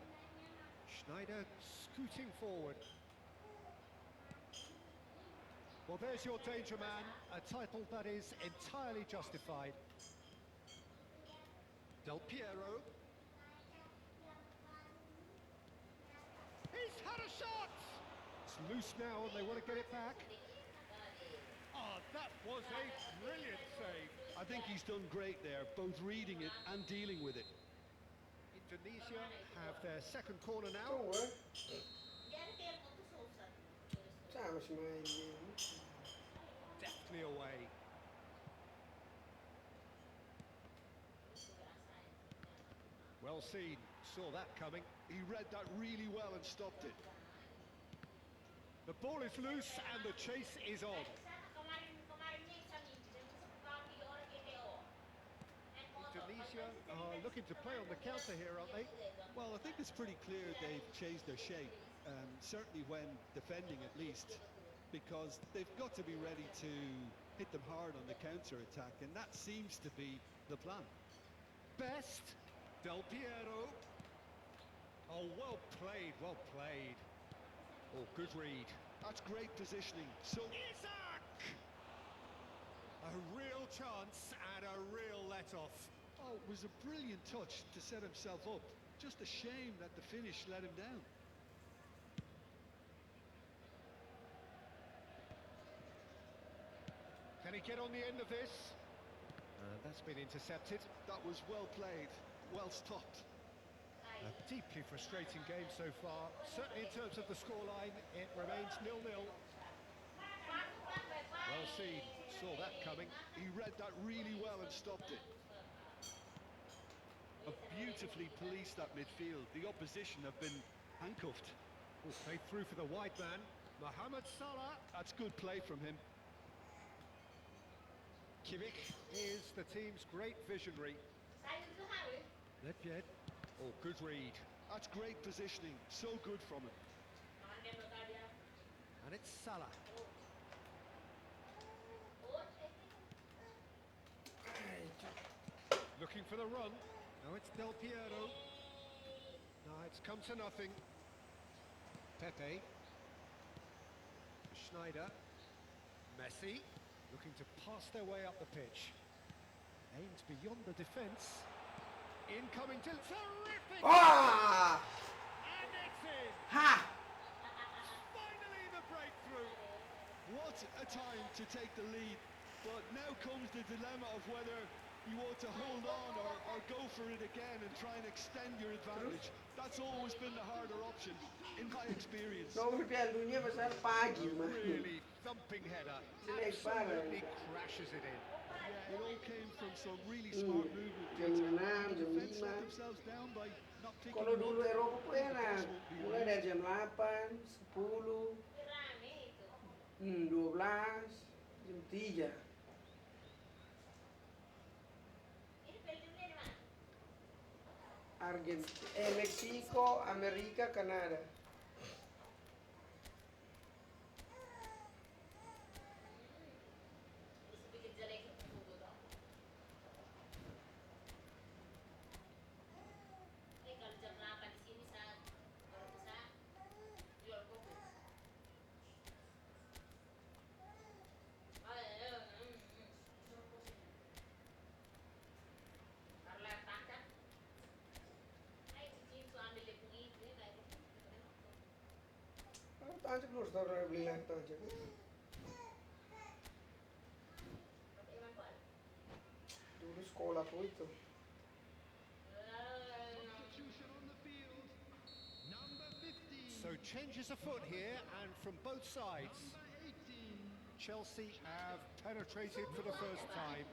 Schneider scooting forward. Well, there's your danger man, a title that is entirely justified. Del Piero. He's had a shot! It's loose now and they want to get it back. Oh, that was a brilliant save. I think he's done great there, both reading it and dealing with it. Indonesia have their second corner now. Zo hoor. Samen ze mij. Deftly away. Well seen, saw that coming. He read that really well and stopped it. The ball is loose and the chase is on. Indonesia are looking to play on the counter here, aren't they? Well, I think it's pretty clear they've changed their shape, certainly when defending at least, because they've got to be ready to hit them hard on the counter-attack, and that seems to be the plan. Best, Del Piero. Oh, well played, well played. Oh, good read. That's great positioning. So Isak! A real chance and a real let-off. Oh, it was a brilliant touch to set himself up. Just a shame that the finish let him down. Can he get on the end of this? That's been intercepted. That was well played, well stopped. A deeply frustrating game so far. Certainly in terms of the scoreline, it remains 0-0. Well seen, saw that coming. He read that really well and stopped it. Beautifully policed that midfield. The opposition have been handcuffed. Played through for the wide man, Mohamed Salah. That's good play from him. Kivic is the team's great visionary. Nedved. Oh, good read. That's great positioning. So good from him. And it's Salah. Looking for the run. Now it's Del Piero. Now it's come to nothing. Pepe. Schneider. Messi. Looking to pass their way up the pitch. Aims beyond the defence. Incoming to terrific! Ah! And it's in! Ha! Finally the breakthrough! What a time to take the lead. But now comes the dilemma of whether you want to hold on or go for it again and try and extend your advantage. That's always been the harder option, in my experience. Nomor Piala Dunia besar pagi, A man. really thumping header. Jelek Absolutely banget. crashes it in. Yeah, it all came from some really smart movement. Jam Peter. 6, The jam defense 5. let themselves down by not picking Kalau them dulu up. Eropa tuh enak. The cross won't be Mulai used. dari jam 8, 10, 12, jam 3. Meksiko, Amerika, Kanada. Sedikit jelek gitu dong. Kalau jam 8 di sini saat kalau bisa jual kopi. Oh ya, Karena tangkap. Ayo cincin tuh ambil lepung itu ya kayak gitu. Tancap lu harus tahu orang beli yang tancap. Pakai manual. Dulu sekolah aku itu. Substitution on the field. Number 15. So changes afoot here, and from both sides. Number 18. Chelsea have penetrated for the first time.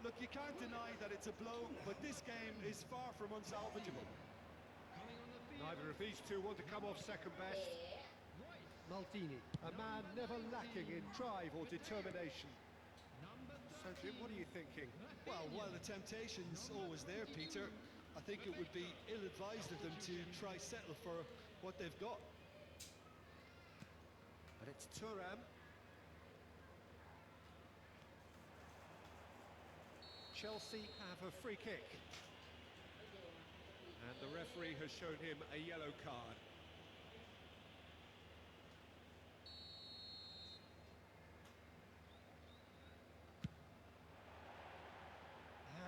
Look, you can't deny that it's a blow, but this game is far from unsalvageable. Coming on the field. Neither of these two want to come off second best. Right. Maldini, a man never lacking in drive or determination. Number So Jim, what are you thinking? Well, while the temptation's always there, Peter, I think it would be ill-advised of them to try settle for what they've got. But it's Thuram. Chelsea have a free kick. And the referee has shown him a yellow card.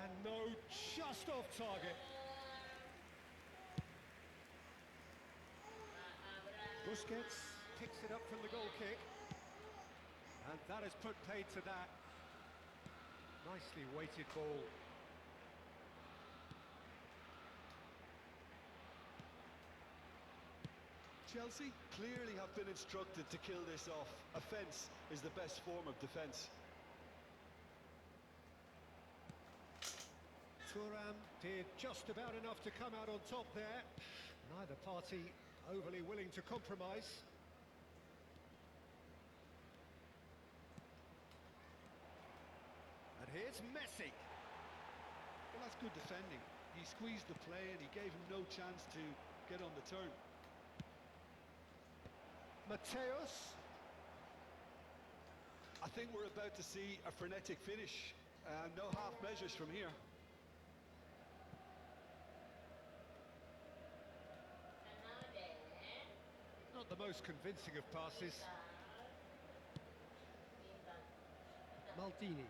And no, just off target. Busquets picks it up from the goal kick. And that has put paid to that. Nicely weighted ball. Chelsea clearly have been instructed to kill this off. Offence is the best form of defence. Thuram did just about enough to come out on top there. Neither party overly willing to compromise. And here's Messi. Well, that's good defending. He squeezed the play and he gave him no chance to get on the turn. Mateus. I think we're about to see a frenetic finish. No half measures from here. Not the most convincing of passes. Maldini.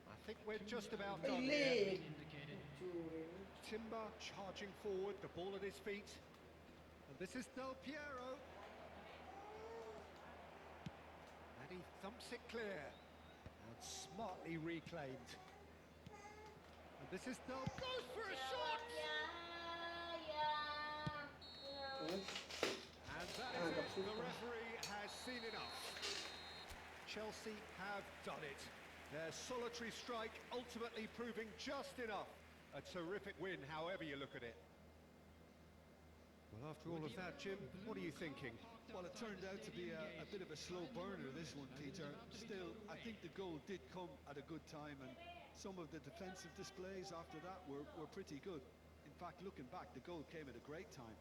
I think we're just about done here. Timber charging forward, the ball at his feet. And this is Del Piero. And he thumps it clear. And smartly reclaimed. And this is Del goes for a shot! And that is it. The referee has seen enough. Chelsea have done it. Their solitary strike ultimately proving just enough. A terrific win, however you look at it. Well, after all of that, Jim, what are you thinking? Well, it turned out to be a bit of a slow burner, this one, Peter. Still, I think the goal did come at a good time, and some of the defensive displays after that were pretty good. In fact, looking back, the goal came at a great time.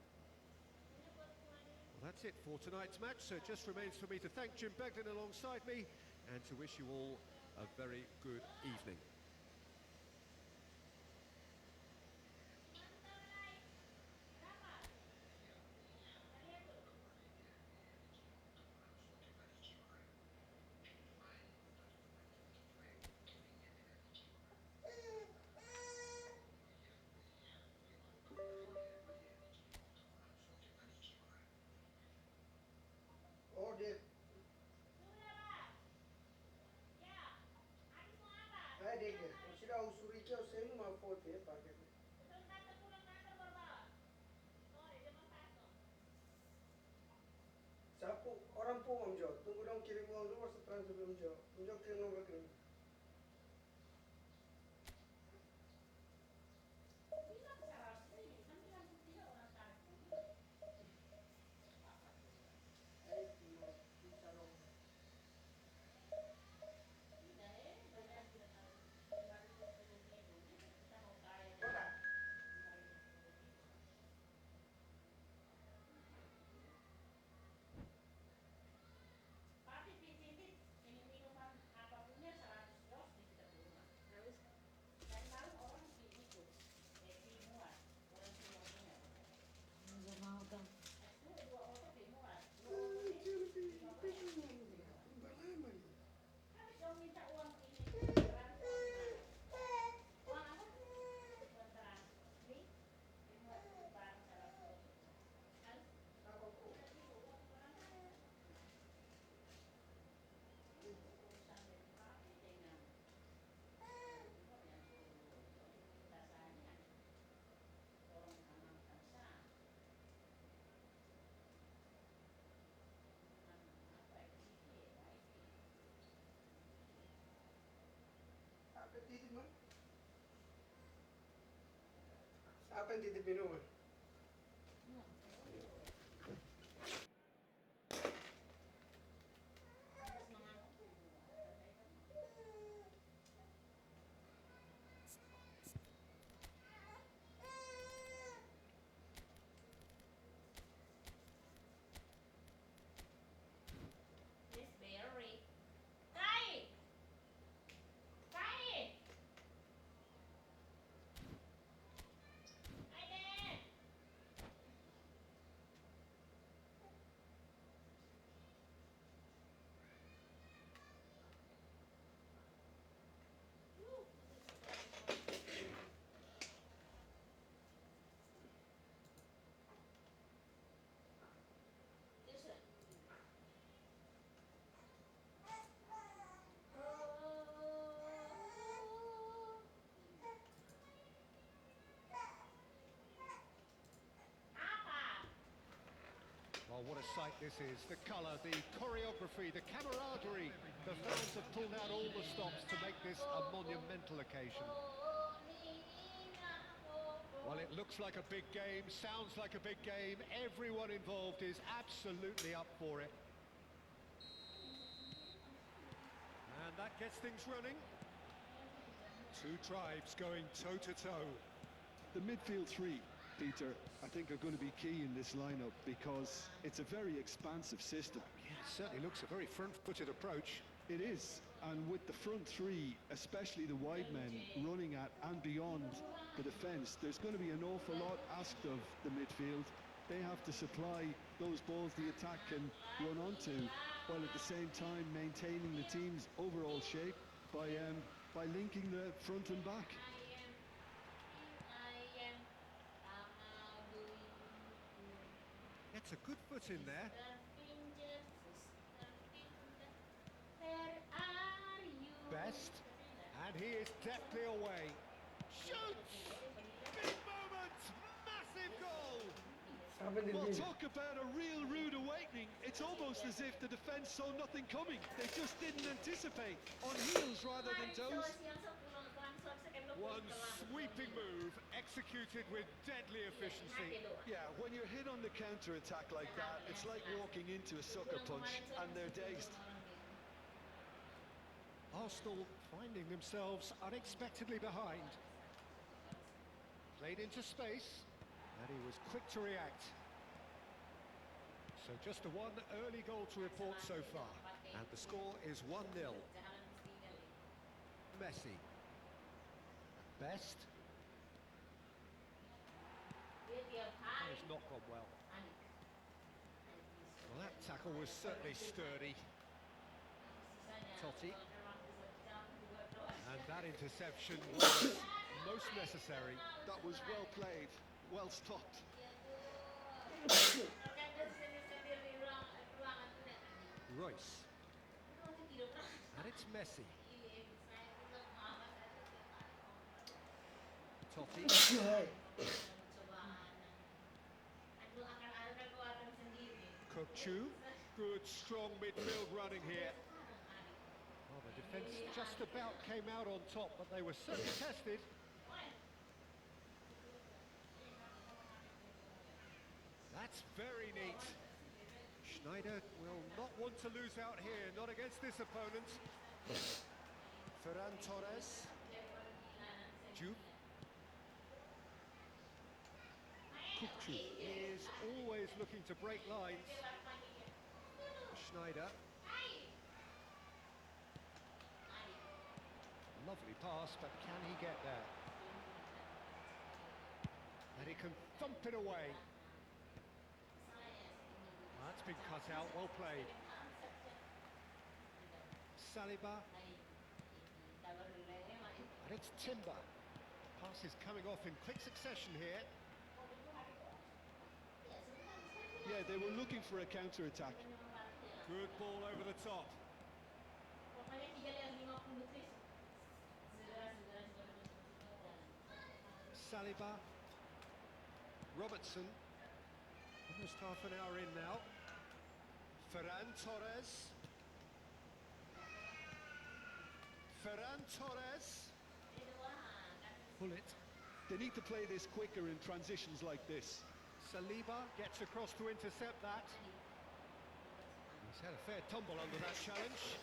Well, that's it for tonight's match, so it just remains for me to thank Jim Begden alongside me and to wish you all a very good evening. Oh, dia. Hai dia. Sudah usuri kau saya mau foto ya pakai. Sapu orang pun om Jo. Tunggu dong kirim uang dulu baru transfer om Jo. Om Jo kirim nomor rekening. Siapa yang titip minuman? Yes, berry. Kai! Kai! Kai deh! Yes, Apa? Well, what a sight this is. The colour, the choreography, the camaraderie. The fans have pulled out all the stops to make this a monumental occasion. Well, it looks like a big game, sounds like a big game. Everyone involved is absolutely up for it. And that gets things running. Two tribes going toe-to-toe. The midfield three, Peter, I think are going to be key in this lineup because it's a very expansive system. Yeah, it certainly looks a very front-footed approach. It is, and with the front three, especially the wide men running at and beyond the defence, there's going to be an awful lot asked of the midfield. They have to supply those balls the attack can run onto, while at the same time maintaining the team's overall shape by linking the front and back. Gets a good foot in there. Best, and he is deftly away. Shoots! Big moment! Massive goal! Siapa yang Well, titip? talk about a real rude awakening. It's almost as if the defence saw nothing coming. They just didn't anticipate. On heels rather than toes. One sweeping move, executed with deadly efficiency. Yeah, when you're hit on the counter-attack like that, it's like walking into a sucker punch and they're dazed. Arsenal finding themselves unexpectedly behind. Played into space, and he was quick to react. So just the one early goal to report so far, and the score is 1-0. Messi. Best. Has not gone well. Well, that tackle was certainly sturdy. Totti. And that interception was most necessary. That was well played, well stopped. Royce. And it's Messi. Totti. Hai. Kokchu. Good, strong midfield running here. Well, the defence just about came out on top, but they were certainly tested. That's very neat. Schneider will not want to lose out here, not against this opponent. Ferran Torres. Jupe. Kokchu is always looking to break lines. Schneider. Lovely pass, but can he get there? And he can thump it away. That's been cut out, well played. Saliba. And it's Timber. Pass is coming off in quick succession here. Yeah, they were looking for a counter-attack. Good ball over the top. Saliba. Robertson. Almost half an hour in now. Ferran Torres. Ferran Torres. Pull it. They need to play this quicker in transitions like this. Saliba gets across to intercept that. He's had a fair tumble under that challenge.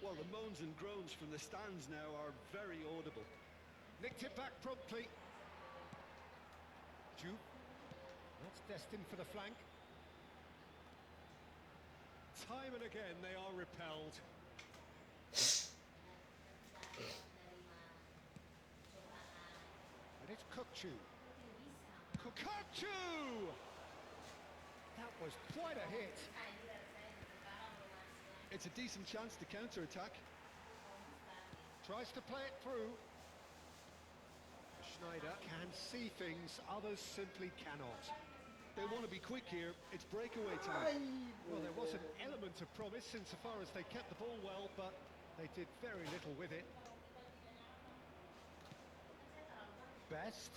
Well, the moans and groans from the stands now are very audible. Nicked it back promptly. Juve. That's destined for the flank. Time and again they are repelled. And it's Kukçu. Kukçu! That was quite a hit. It's a decent chance to counter-attack. Tries to play it through. Schneider can see things others simply cannot. They want to be quick here. It's breakaway time. Well, there was an element of promise insofar as they kept the ball well, but they did very little with it. Best.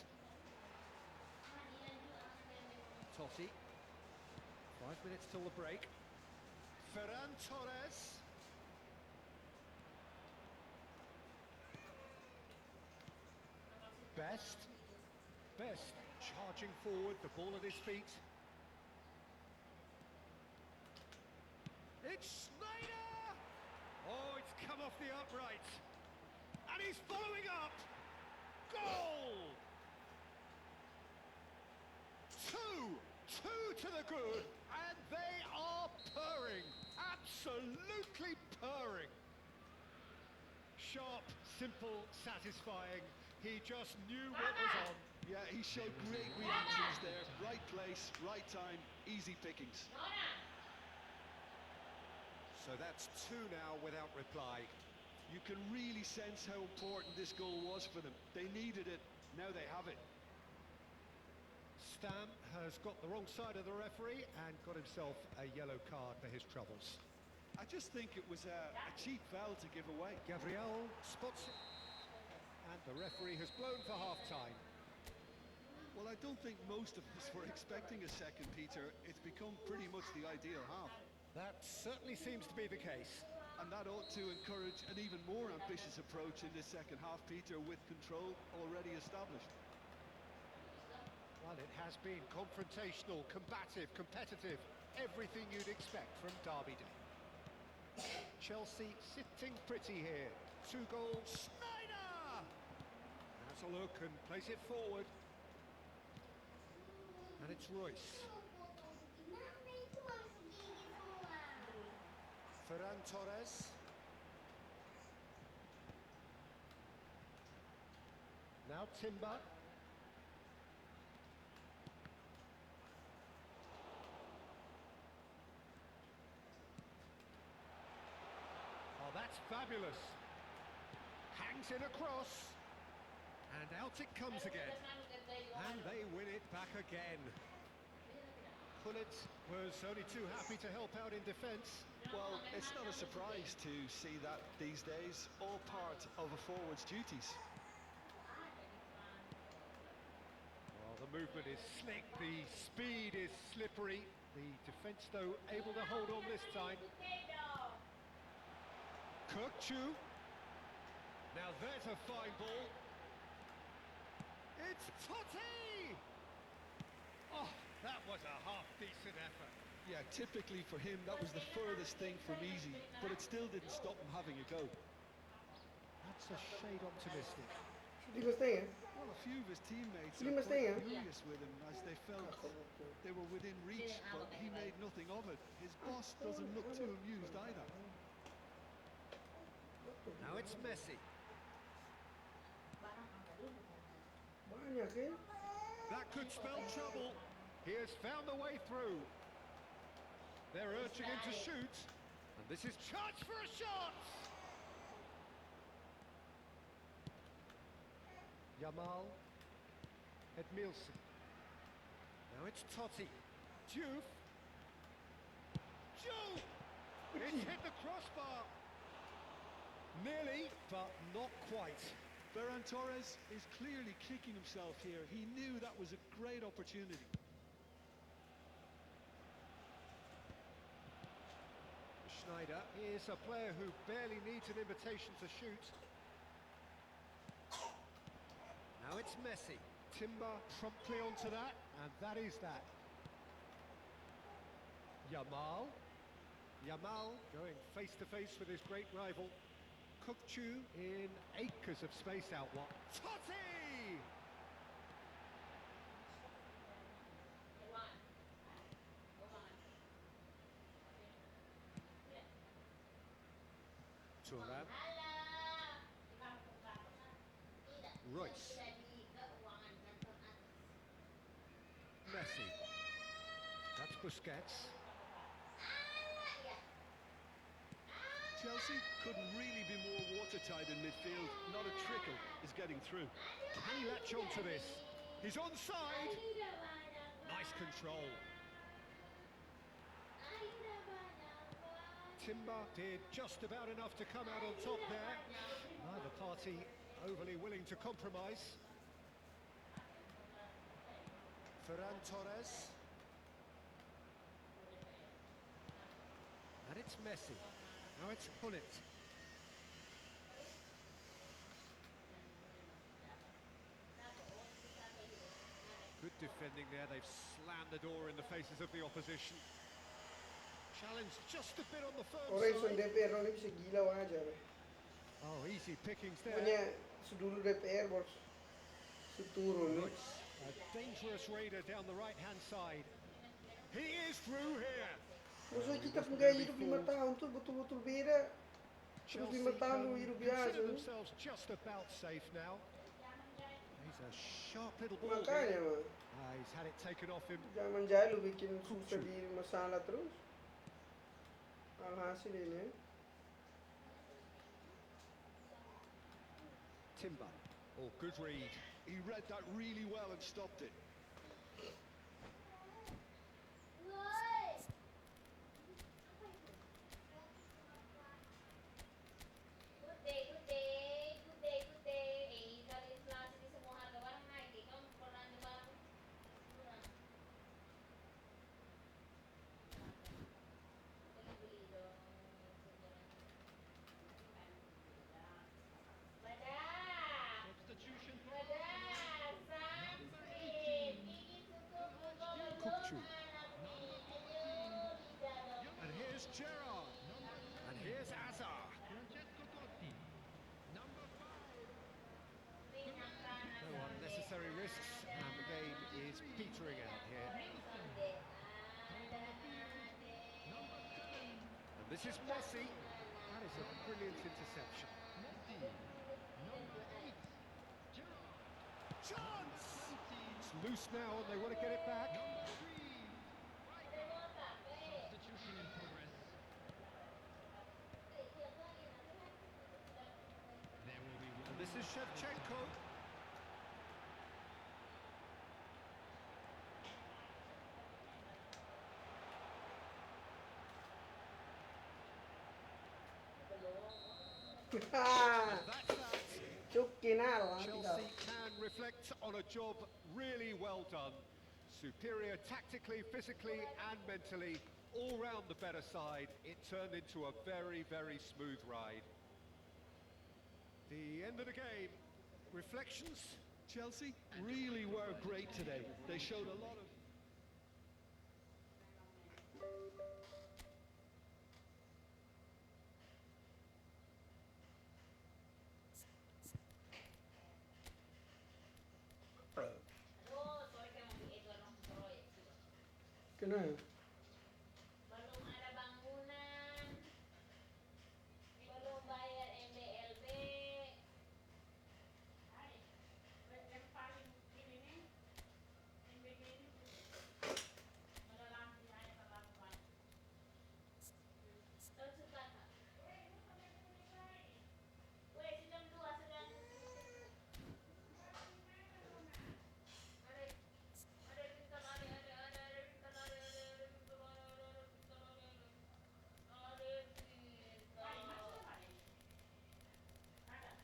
Totti. 5 minutes till the break. Ferran Torres. Best. Best charging forward, the ball at his feet. It's Schneider! Oh, it's come off the upright. And he's following up. Goal! Two to the good, and they are purring. Absolutely purring. Sharp, simple, satisfying. He just knew what was on. Yeah, he showed great reactions there. Right place, right time, easy pickings. So that's two now without reply. You can really sense how important this goal was for them. They needed it, now they have it. Stam has got the wrong side of the referee and got himself a yellow card for his troubles. I just think it was a cheap foul to give away. Gabriel spots it. And the referee has blown for half-time. Well, I don't think most of us were expecting a second, Peter. It's become pretty much the ideal half. That certainly seems to be the case. And that ought to encourage an even more ambitious approach in the second half, Peter, with control already established. Well, it has been confrontational, combative, competitive, everything you'd expect from Derby Day. Chelsea sitting pretty here. 2 goals. Schneider! Has a look and plays it forward. And it's Royce. Ferran Torres. Now Timber. Oh, that's fabulous. Hangs it across. And out it comes again. And they win it back again. Pullet was only too happy to help out in defence. Well, it's not a surprise to see that these days, all part of a forward's duties. Well, the movement is slick, the speed is slippery. The defence, though, able to hold on this time. Kukçu. Now there's a fine ball. It's Totti! Oh, that was a half-decent effort. Yeah, typically for him, that was the furthest thing from easy, but it still didn't stop him having a go. That's a shade optimistic. Di gostei, Well, a few of his teammates Sim, are mas tem, quite hein? furious with him as they felt they were within reach, but he made nothing of it. His boss doesn't look too amused either. Now it's Messi. Banyak ya. That could spell trouble. He has found the way through. They're urging him to shoot. And this is chance for a shot! Yamal. Edmilson. Now it's Totti. Juve. Juve! It's hit the crossbar. Nearly, but not quite. Ferran Torres is clearly kicking himself here. He knew that was a great opportunity. Schneider is a player who barely needs an invitation to shoot. it's Messi. Timber promptly onto that, and that is that. Yamal. Yamal going face to face with his great rival. Kukçu in acres of space out wide. Totti! Thuram. Royce. Messi. That's Busquets. Chelsea could really be more watertight in midfield. Not a trickle is getting through. Can he latch on to this? He's onside. Nice control. Timber did just about enough to come out on top there. Neither party overly willing to compromise. Ferran Torres. And it's Messi. Now it's Bullet. Good defending there. They've slammed the door in the faces of the opposition. Challenge just a bit on the firm Orang yang side. DPR orang ni bisa gila aja. Oh, easy pickings Pokoknya there. dulu DPR bos seturun. Royce, a dangerous raider down the right-hand side. He is through here. Maksud kita pun gaya hidup 5 tahun tu betul-betul beda. Terus 5 tahun tu hidup biasa. consider themselves just about safe now. He's a sharp little ball. Makanya here. mah, He's had it taken off him. zaman jahil lu bikin susah di masalah terus. Alhasil ini. Timber. Oh, good read. He read that really well and stopped it. Substitution for Kukçu. And here's Gerrard. And here's Azar. Francesco Totti. Number 5. No unnecessary risks, and the game is petering out here. And this is Messi. That is a brilliant interception. Messi. Number 8. Gerrard. Chance! It's loose now, and they want to get it back. Number 3. Substitution in progress. There will be one. And this is Shevchenko. Haha. That's that. Cukin lah. Chelsea can reflect on a job really well done. Superior tactically, physically and mentally. All round the better side. It turned into a very, very smooth ride. The end of the game. Reflections? Chelsea really were great today. They showed a lot of... Kenapa? Belum ada bangunan, belum bayar MBLB. Yang paling ini nih, MBG ini melalui saya terlalu Terus suka tak? Weh, sedang dua sedang. Ada bintang ada bintang ada bintang ada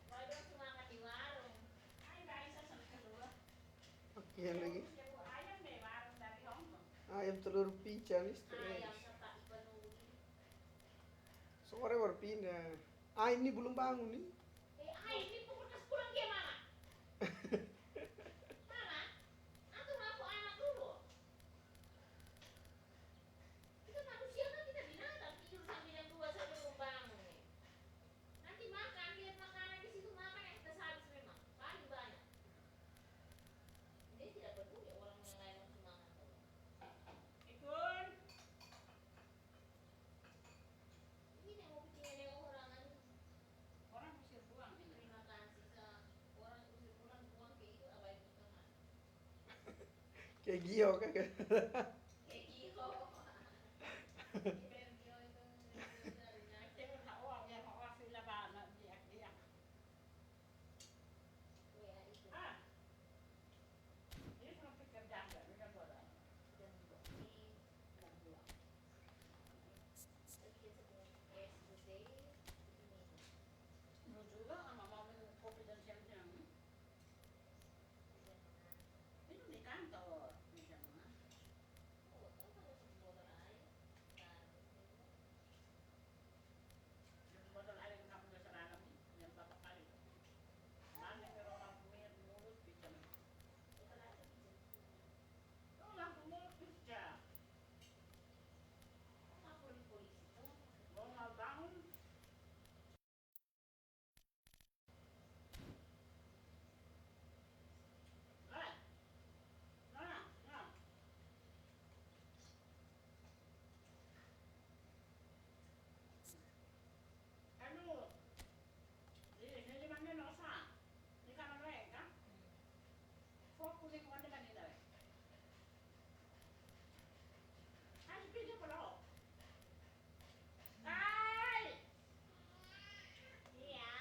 Why don't you makan di warung? Makian lagi. Ayam deh warung dari Hongkong. Ayam telur pican ni stres. Ayam serta ikan ubi. Sore baru pindah. Ini belum bangun nih. Ini pukul 10 gimana? Kayak Gio kan? Kayak Gio. Kayak Gio itu benar-benarnya. Kecil tak uang ya, orang sila bana dia. WA itu. Ah, ini cuma pikir janda, ini kan bodoh. Jam 2. Ini jam 2. Saya bikin sebuah birthday ini. Lu juga sama mama confidentialnya. Itu di kantor, di sana. Oh, tahu kalau botol air. Taruh. Yung botol air yung kapag sa ranam ni, yung papakali. Balik pero mag-uwi mulut bisa na. Botol air itu. Oh, lang mulut bisa. Nggak boleh polisi tuh. Mau bangun, lah, nah. Ano, di mana nosa? Di kanan mereka. Fokus di mana kanina. Ay, video pala. Ay! Iya.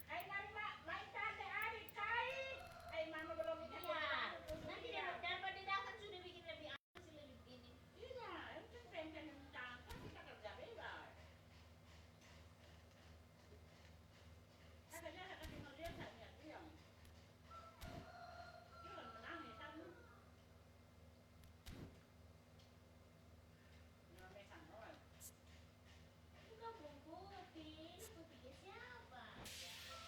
Ay, may tanda adik kay. Ay, mama belum ikan. Iya. Nanti daripada dia akan sudah bikin lebih sih lebih ini. Iya, itu pengen cangkang kita kerja bebas. Katanya ada kasih dia saya diam. Dia kan menangis kan. Dia mesan doang. Bukan bungkutin, aku pikir siapa? Siapa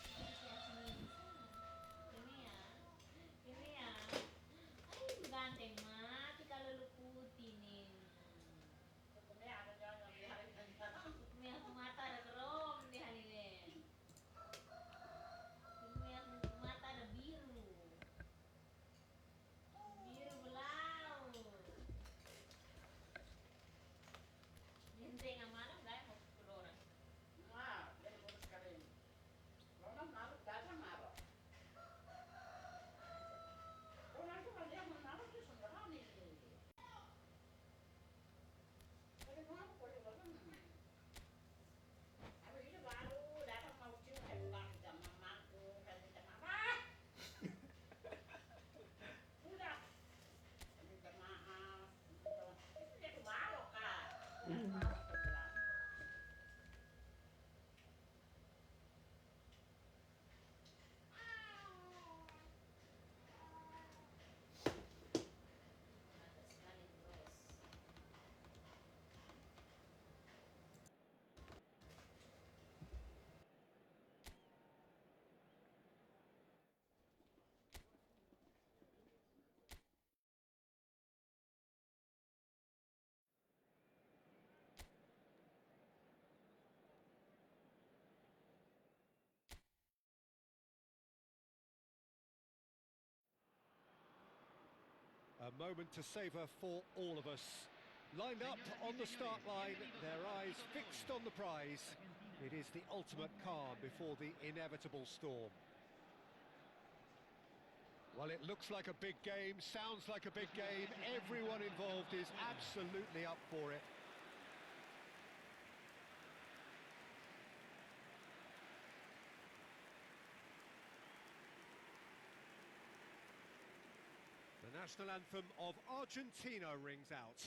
ini ya? Ini ya. Ay, ganteng mati kalau luputinin. Hukumnya ada jalan yang dihari dan May aku mata ada kerom di halilin. May aku mata ada biru. Biru belau. Gente yang mana enggak mau keluar. Nah, jadi urus kalian. Lona naruh datang naruh. Lona itu kalau dia menaruh itu sederhana ini. Jadi naruh boleh banget. Habis itu baru datang mau cium bukan jam mamaku, saya minta mama. Udah. Minta maaf. Itu dia tuh baru kan. Baru sebelah. Ada sekali terus. A moment to savour for all of us. Lined up on the start line, their eyes fixed on the prize. It is the ultimate calm before the inevitable storm. Well, it looks like a big game, sounds like a big game. Everyone involved is absolutely up for it. The national anthem of Argentina rings out.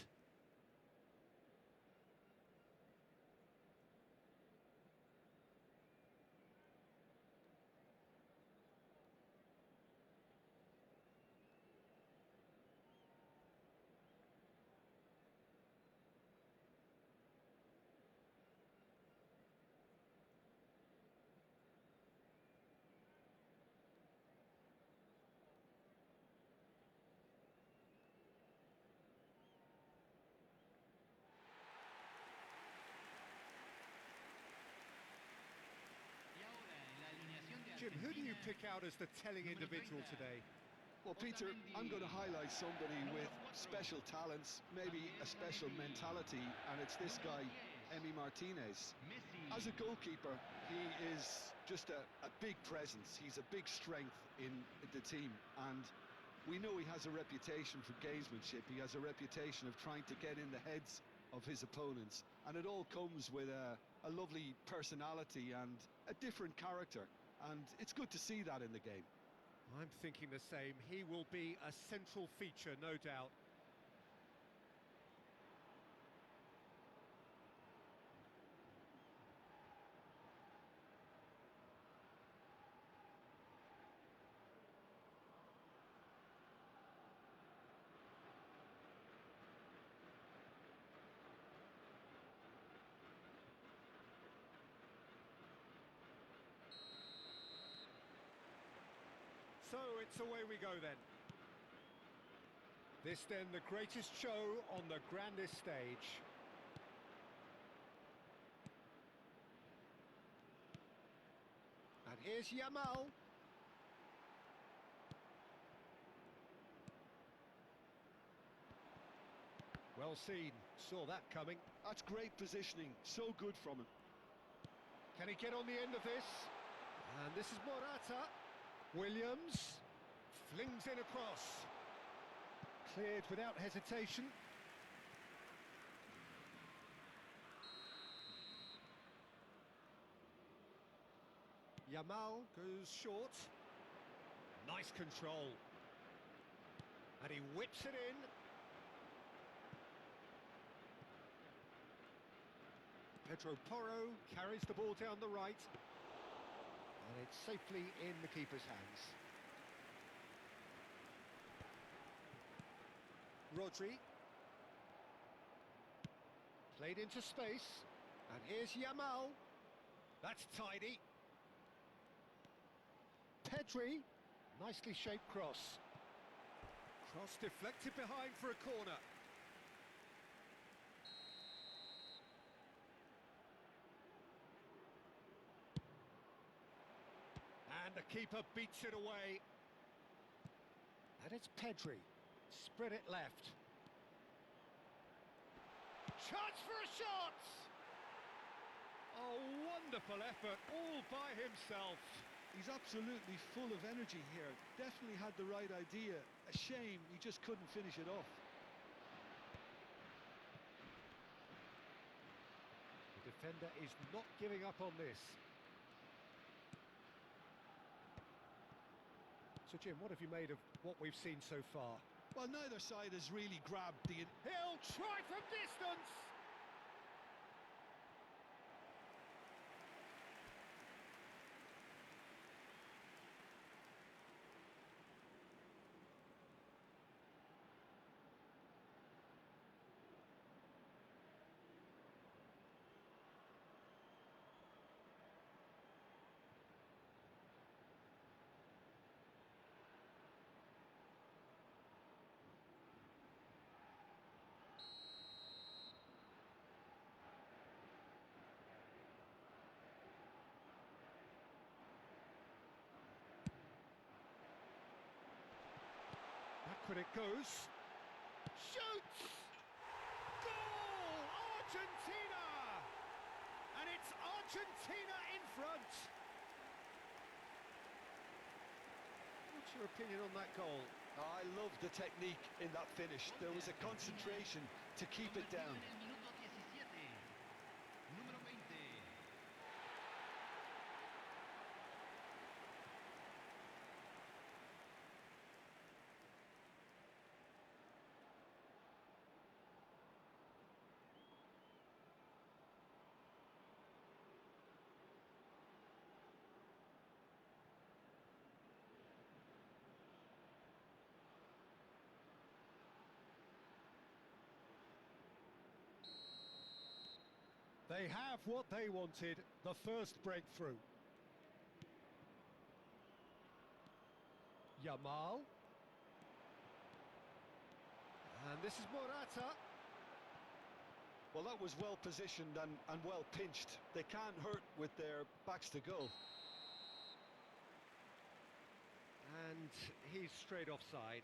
Jim, who do you pick out as the telling individual today? Well, Peter, I'm going to highlight somebody with special talents, maybe a special mentality, and it's this guy, Emi Martinez. As a goalkeeper, he is just a big presence. He's a big strength in the team, and We know he has a reputation for gamesmanship. He has a reputation of trying to get in the heads of his opponents, and it all comes with a lovely personality and a different character, and it's good to see that in the game. I'm thinking the same. He will be a central feature, no doubt. So it's away we go then. This then the greatest show on the grandest stage. And here's Yamal. Well seen, saw that coming. That's great positioning, so good from him. Can he get on the end of this? And this is Morata. Williams flings in across. Cleared without hesitation. Yamal goes short. Nice control. And he whips it in. Pedro Porro carries the ball down the right. And it's safely in the keeper's hands. Rodri. Played into space. And here's Yamal. That's tidy. Pedri. Nicely shaped cross. Cross deflected behind for a corner. And the keeper beats it away. And it's Pedri. Spread it left. Chance for a shot! Oh, wonderful effort, all by himself. He's absolutely full of energy here. Definitely had the right idea. A shame he just couldn't finish it off. The defender is not giving up on this. So Jim, what have you made of what we've seen so far? Well, neither side has really grabbed the... He'll try from distance! Back it goes. Shoots! Goal! Argentina! And it's Argentina in front. What's your opinion on that goal? I love the technique in that finish. There was a concentration to keep it down. Número 20. They have what they wanted, the first breakthrough. Yamal. And this is Morata. Well, that was well positioned and well pinched. They can't hurt with their backs to goal. And he's straight offside.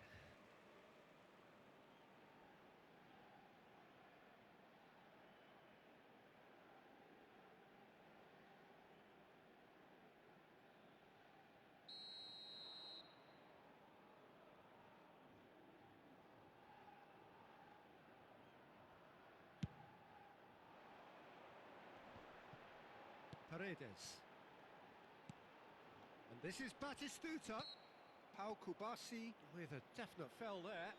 Paredes. And this is Batistuta. Pau Kubasi with a definite foul there.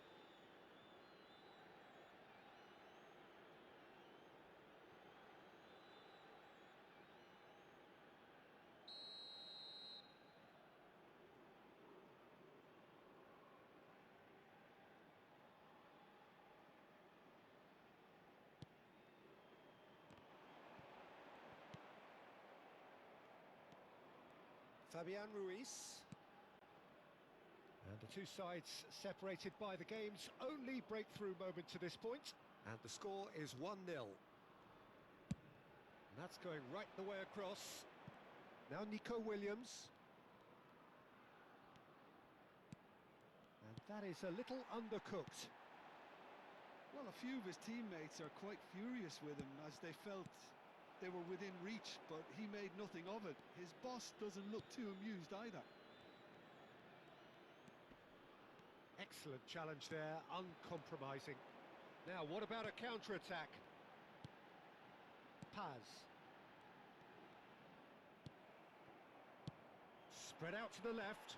Fabian Ruiz. And the two sides separated by the game's only breakthrough moment to this point. And the score is 1-0. And that's going right the way across. Now Nico Williams. And that is a little undercooked. Well, a few of his teammates are quite furious with him as they felt they were within reach, but he made nothing of it. His boss doesn't look too amused either. Excellent challenge there, uncompromising. Now, what about a counter-attack? Paz. Spread out to the left.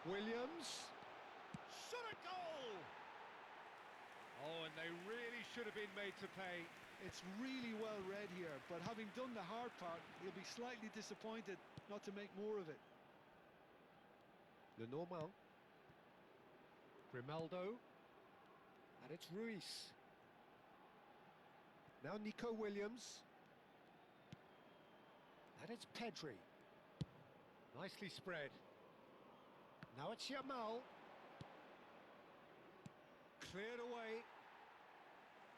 Williams. Shot a goal! Oh, and they really should have been made to pay. It's really well read here, but having done the hard part, he'll be slightly disappointed not to make more of it. Lenormand. Grimaldo. And it's Ruiz. Now Nico Williams. And it's Pedri. Nicely spread. Now it's Yamal. Cleared away.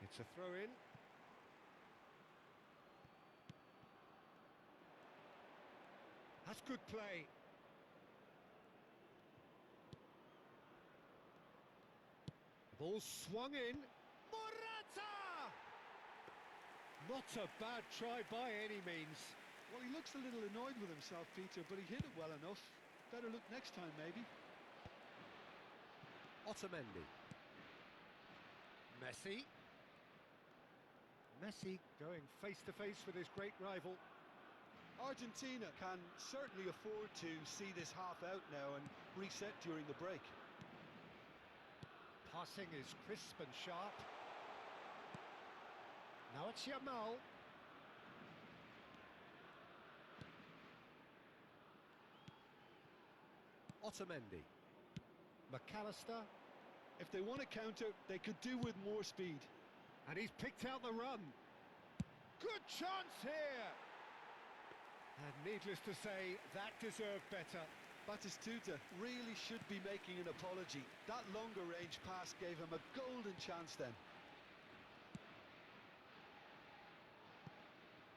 It's a throw-in. That's good play. Ball swung in. Morata! Not a bad try by any means. Well, he looks a little annoyed with himself, Peter, but he hit it well enough. Better look next time, maybe. Otamendi. Messi. Messi going face-to-face with his great rival. Argentina can certainly afford to see this half out now and reset during the break. Passing is crisp and sharp. Now it's Yamal. Otamendi. McAllister. If they want to counter, they could do with more speed. And he's picked out the run. Good chance here! And needless to say, that deserved better. Batistuta really should be making an apology. That longer range pass gave him a golden chance then.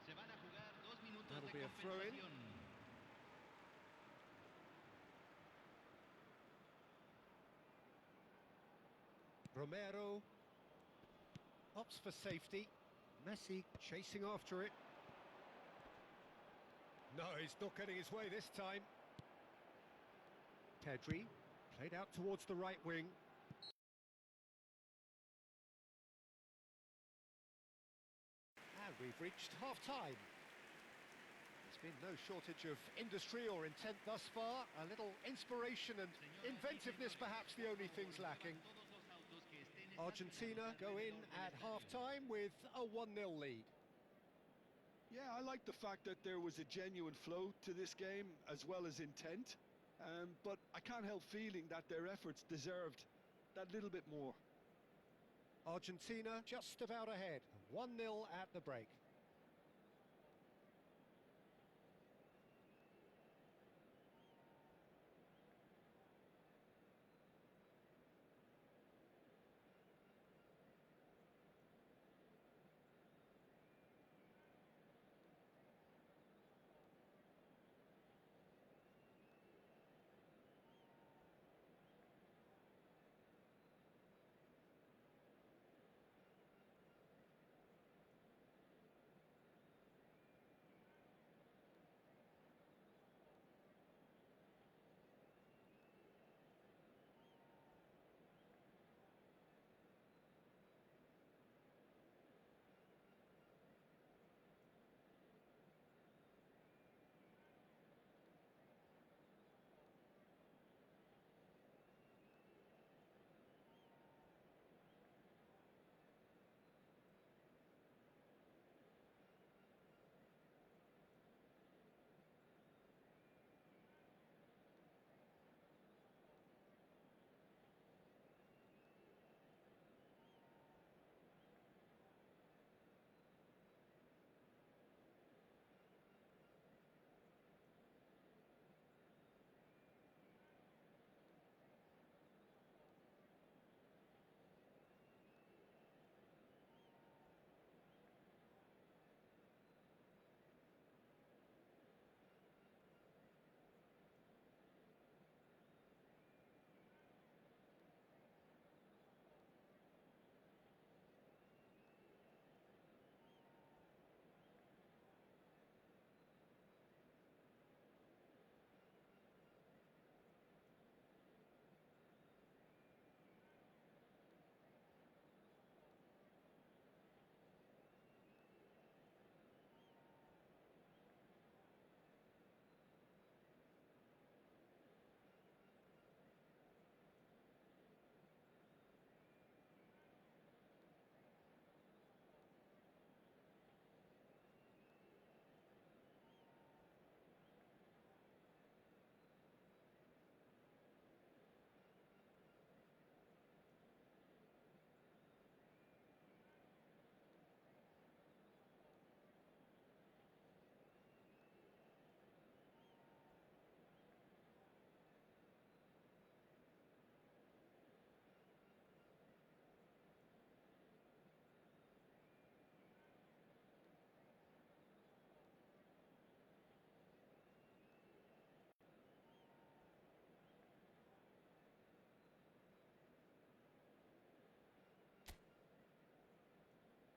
Se van a jugar 2 minutos That'll de be a throw-in. compensación. Romero opts for safety. Messi chasing after it. No, he's not getting his way this time. Pedri played out towards the right wing. And we've reached half-time. There's been no shortage of industry or intent thus far. A little inspiration and inventiveness perhaps the only things lacking. Argentina go in at half-time with a 1-0 lead. Yeah, I like the fact that there was a genuine flow to this game as well as intent. But I can't help feeling that their efforts deserved that little bit more. Argentina just about ahead, 1-0 at the break.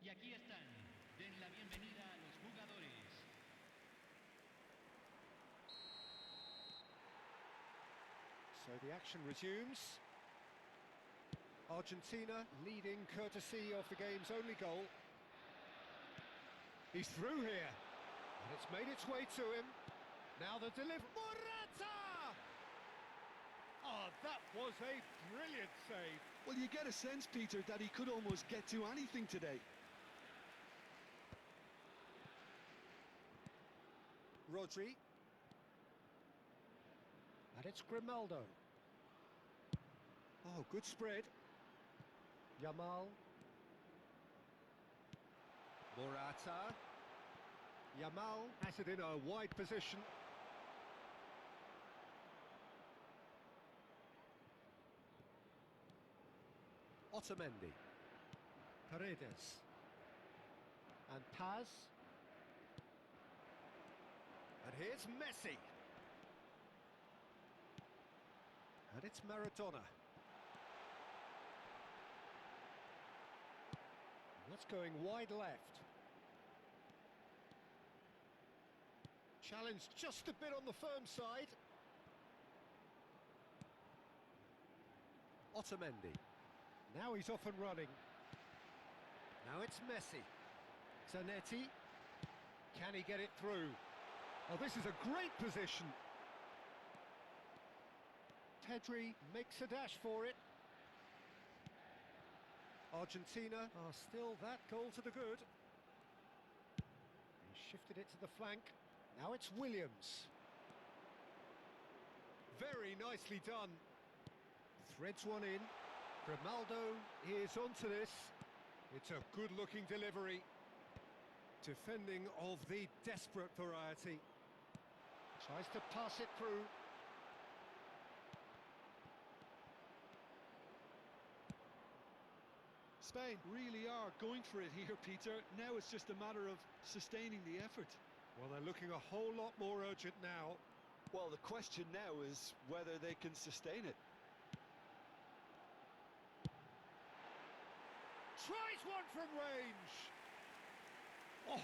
Y aquí están. Den la bienvenida a los jugadores. So the action resumes. Argentina leading courtesy of the game's only goal. He's through here, and it's made its way to him. Now the delivery. Morata! Oh, that was a brilliant save. Well, you get a sense, Peter, that he could almost get to anything today. Rodri. And it's Grimaldo. Oh, good spread. Yamal. Morata. Yamal has it in a wide position. Otamendi. Paredes. And Paz. And here's Messi. And it's Maradona. That's going wide left. Challenge just a bit on the firm side. Otamendi. Now he's off and running. Now it's Messi. Zanetti. Can he get it through? Oh, this is a great position. Pedri makes a dash for it. Argentina are still that goal to the good. He shifted it to the flank. Now it's Williams. Very nicely done. Threads one in. Grimaldo is onto this. It's a good-looking delivery. Defending of the desperate variety. Tries to pass it through. Spain really are going for it here, Peter. Now it's just a matter of sustaining the effort. Well, they're looking a whole lot more urgent now. Well, the question now is whether they can sustain it. Tries one from range. Oh,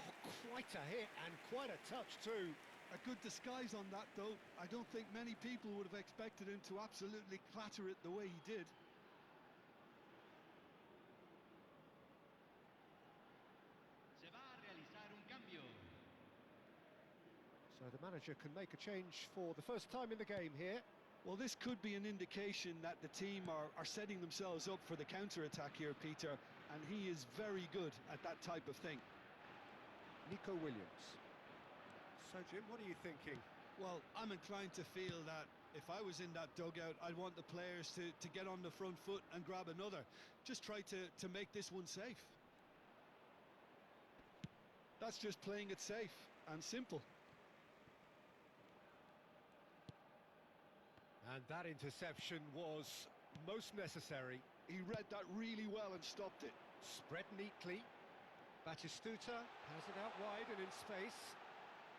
quite a hit and quite a touch too. A good disguise on that, though. I don't think many people would have expected him to absolutely clatter it the way he did. Se va a realizar un cambio. So the manager can make a change for the first time in the game here. Well, this could be an indication that the team are setting themselves up for the counter-attack here, Peter, and he is very good at that type of thing. Nico Williams. So, Jim, what are you thinking? Well, I'm inclined to feel that if I was in that dugout, I'd want the players to get on the front foot and grab another. Just try to make this one safe. That's just playing it safe and simple. And that interception was most necessary. He read that really well and stopped it. Spread neatly. Batistuta has it out wide and in space.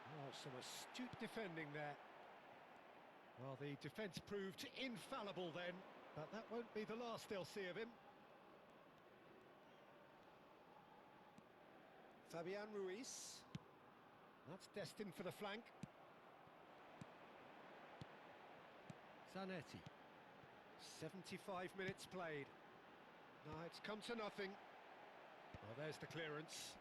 Oh, some astute defending there. Well, the defence proved infallible then, but that won't be the last they'll see of him. Fabian Ruiz. That's destined for the flank. Zanetti. 75 minutes played. No, it's come to nothing. Well, there's the clearance.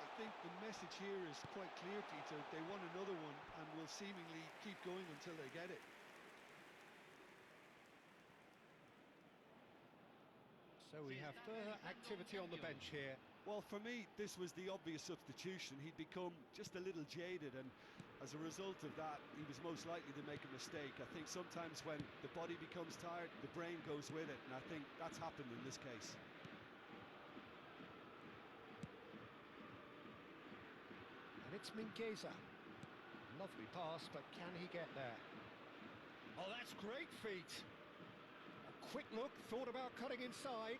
I think the message here is quite clear, Peter. They want another one and will seemingly keep going until they get it. So we have further activity on the bench here. Well, for me, this was the obvious substitution. He'd become just a little jaded, and as a result of that, he was most likely to make a mistake. I think sometimes when the body becomes tired, the brain goes with it, and I think that's happened in this case. And it's Mingueza. Lovely pass, but can he get there? Oh, that's great feet. A quick look, thought about cutting inside.